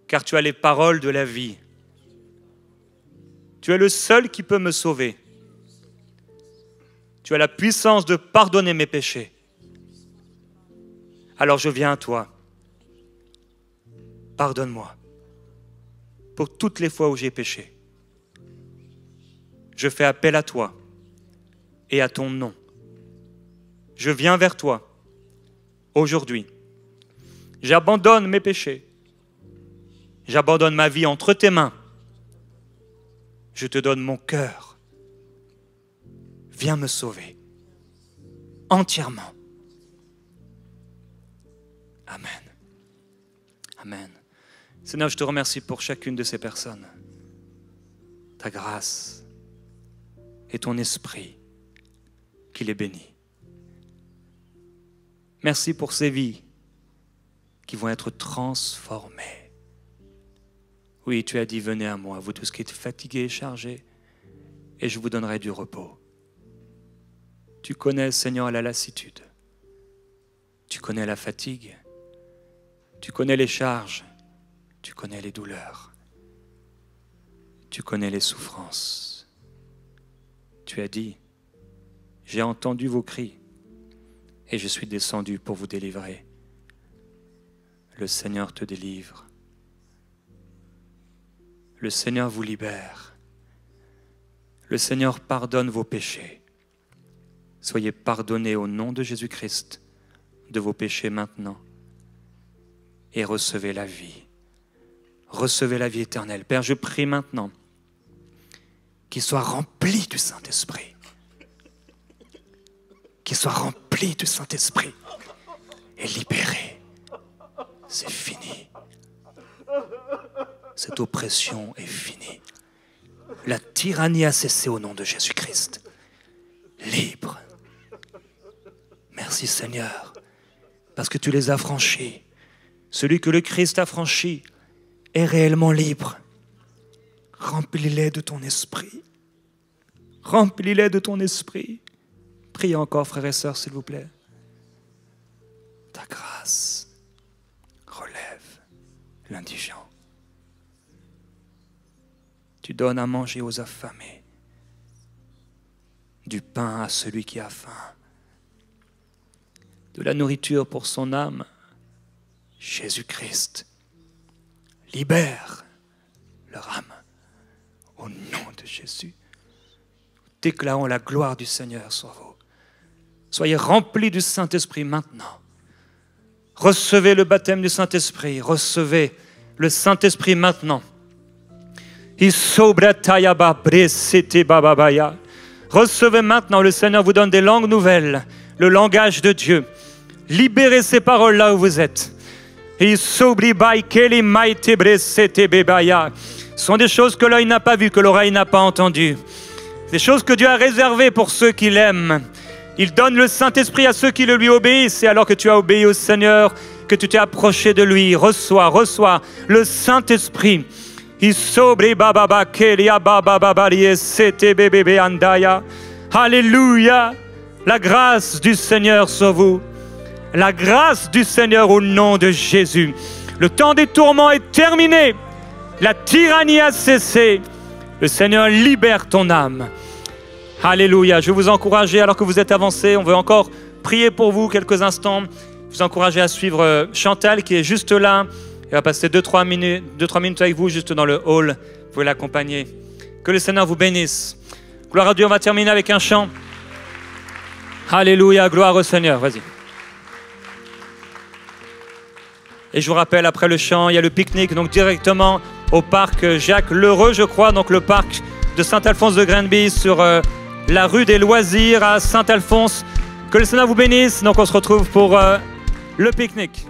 car tu as les paroles de la vie. Tu es le seul qui peut me sauver. Tu as la puissance de pardonner mes péchés. Alors je viens à toi. Pardonne-moi pour toutes les fois où j'ai péché. Je fais appel à toi et à ton nom. Je viens vers toi aujourd'hui. J'abandonne mes péchés. J'abandonne ma vie entre tes mains. Je te donne mon cœur. Viens me sauver entièrement. Amen. Amen. Seigneur, je te remercie pour chacune de ces personnes. Ta grâce et ton esprit qui les bénit. Merci pour ces vies qui vont être transformées. Oui, tu as dit, venez à moi, vous tous qui êtes fatigués et chargés, et je vous donnerai du repos. Tu connais, Seigneur, la lassitude. Tu connais la fatigue. Tu connais les charges. Tu connais les douleurs. Tu connais les souffrances. Tu as dit, j'ai entendu vos cris et je suis descendu pour vous délivrer. Le Seigneur te délivre. Le Seigneur vous libère. Le Seigneur pardonne vos péchés. Soyez pardonnés au nom de Jésus-Christ de vos péchés maintenant et recevez la vie. Recevez la vie éternelle. Père, je prie maintenant qu'il soit rempli du Saint-Esprit. Qu'il soit rempli du Saint-Esprit et libéré. C'est fini. Cette oppression est finie. La tyrannie a cessé au nom de Jésus-Christ. Libre. Merci Seigneur, parce que tu les as franchis. Celui que le Christ a franchi est réellement libre. Remplis-les de ton esprit. Remplis-les de ton esprit. Priez encore, frères et sœurs, s'il vous plaît. Ta grâce relève l'indigent. Tu donnes à manger aux affamés, du pain à celui qui a faim, de la nourriture pour son âme. Jésus-Christ libère leur âme au nom de Jésus. Déclarons la gloire du Seigneur sur vous. Soyez remplis du Saint-Esprit maintenant. Recevez le baptême du Saint-Esprit. Recevez le Saint-Esprit maintenant. Recevez maintenant, le Seigneur vous donne des langues nouvelles, le langage de Dieu. Libérez ces paroles là où vous êtes. Ce sont des choses que l'œil n'a pas vues, que l'oreille n'a pas entendues. Des choses que Dieu a réservées pour ceux qui l'aiment. Il donne le Saint-Esprit à ceux qui le lui obéissent. Et alors que tu as obéi au Seigneur, que tu t'es approché de lui, reçois le Saint-Esprit. Alléluia. La grâce du Seigneur sur vous. La grâce du Seigneur au nom de Jésus. Le temps des tourments est terminé. La tyrannie a cessé. Le Seigneur libère ton âme. Alléluia. Je vais vous encourager, alors que vous êtes avancés, on veut encore prier pour vous quelques instants. Vous encourager à suivre Chantal qui est juste là. Elle va passer 2-3 minutes avec vous juste dans le hall. Vous pouvez l'accompagner. Que le Seigneur vous bénisse. Gloire à Dieu. On va terminer avec un chant. Alléluia. Gloire au Seigneur. Vas-y. Et je vous rappelle, après le chant, il y a le pique-nique, donc directement au parc Jacques Lheureux, je crois, donc le parc de Saint-Alphonse de Granby, sur la rue des Loisirs à Saint-Alphonse. Que le Seigneur vous bénisse. Donc on se retrouve pour le pique-nique.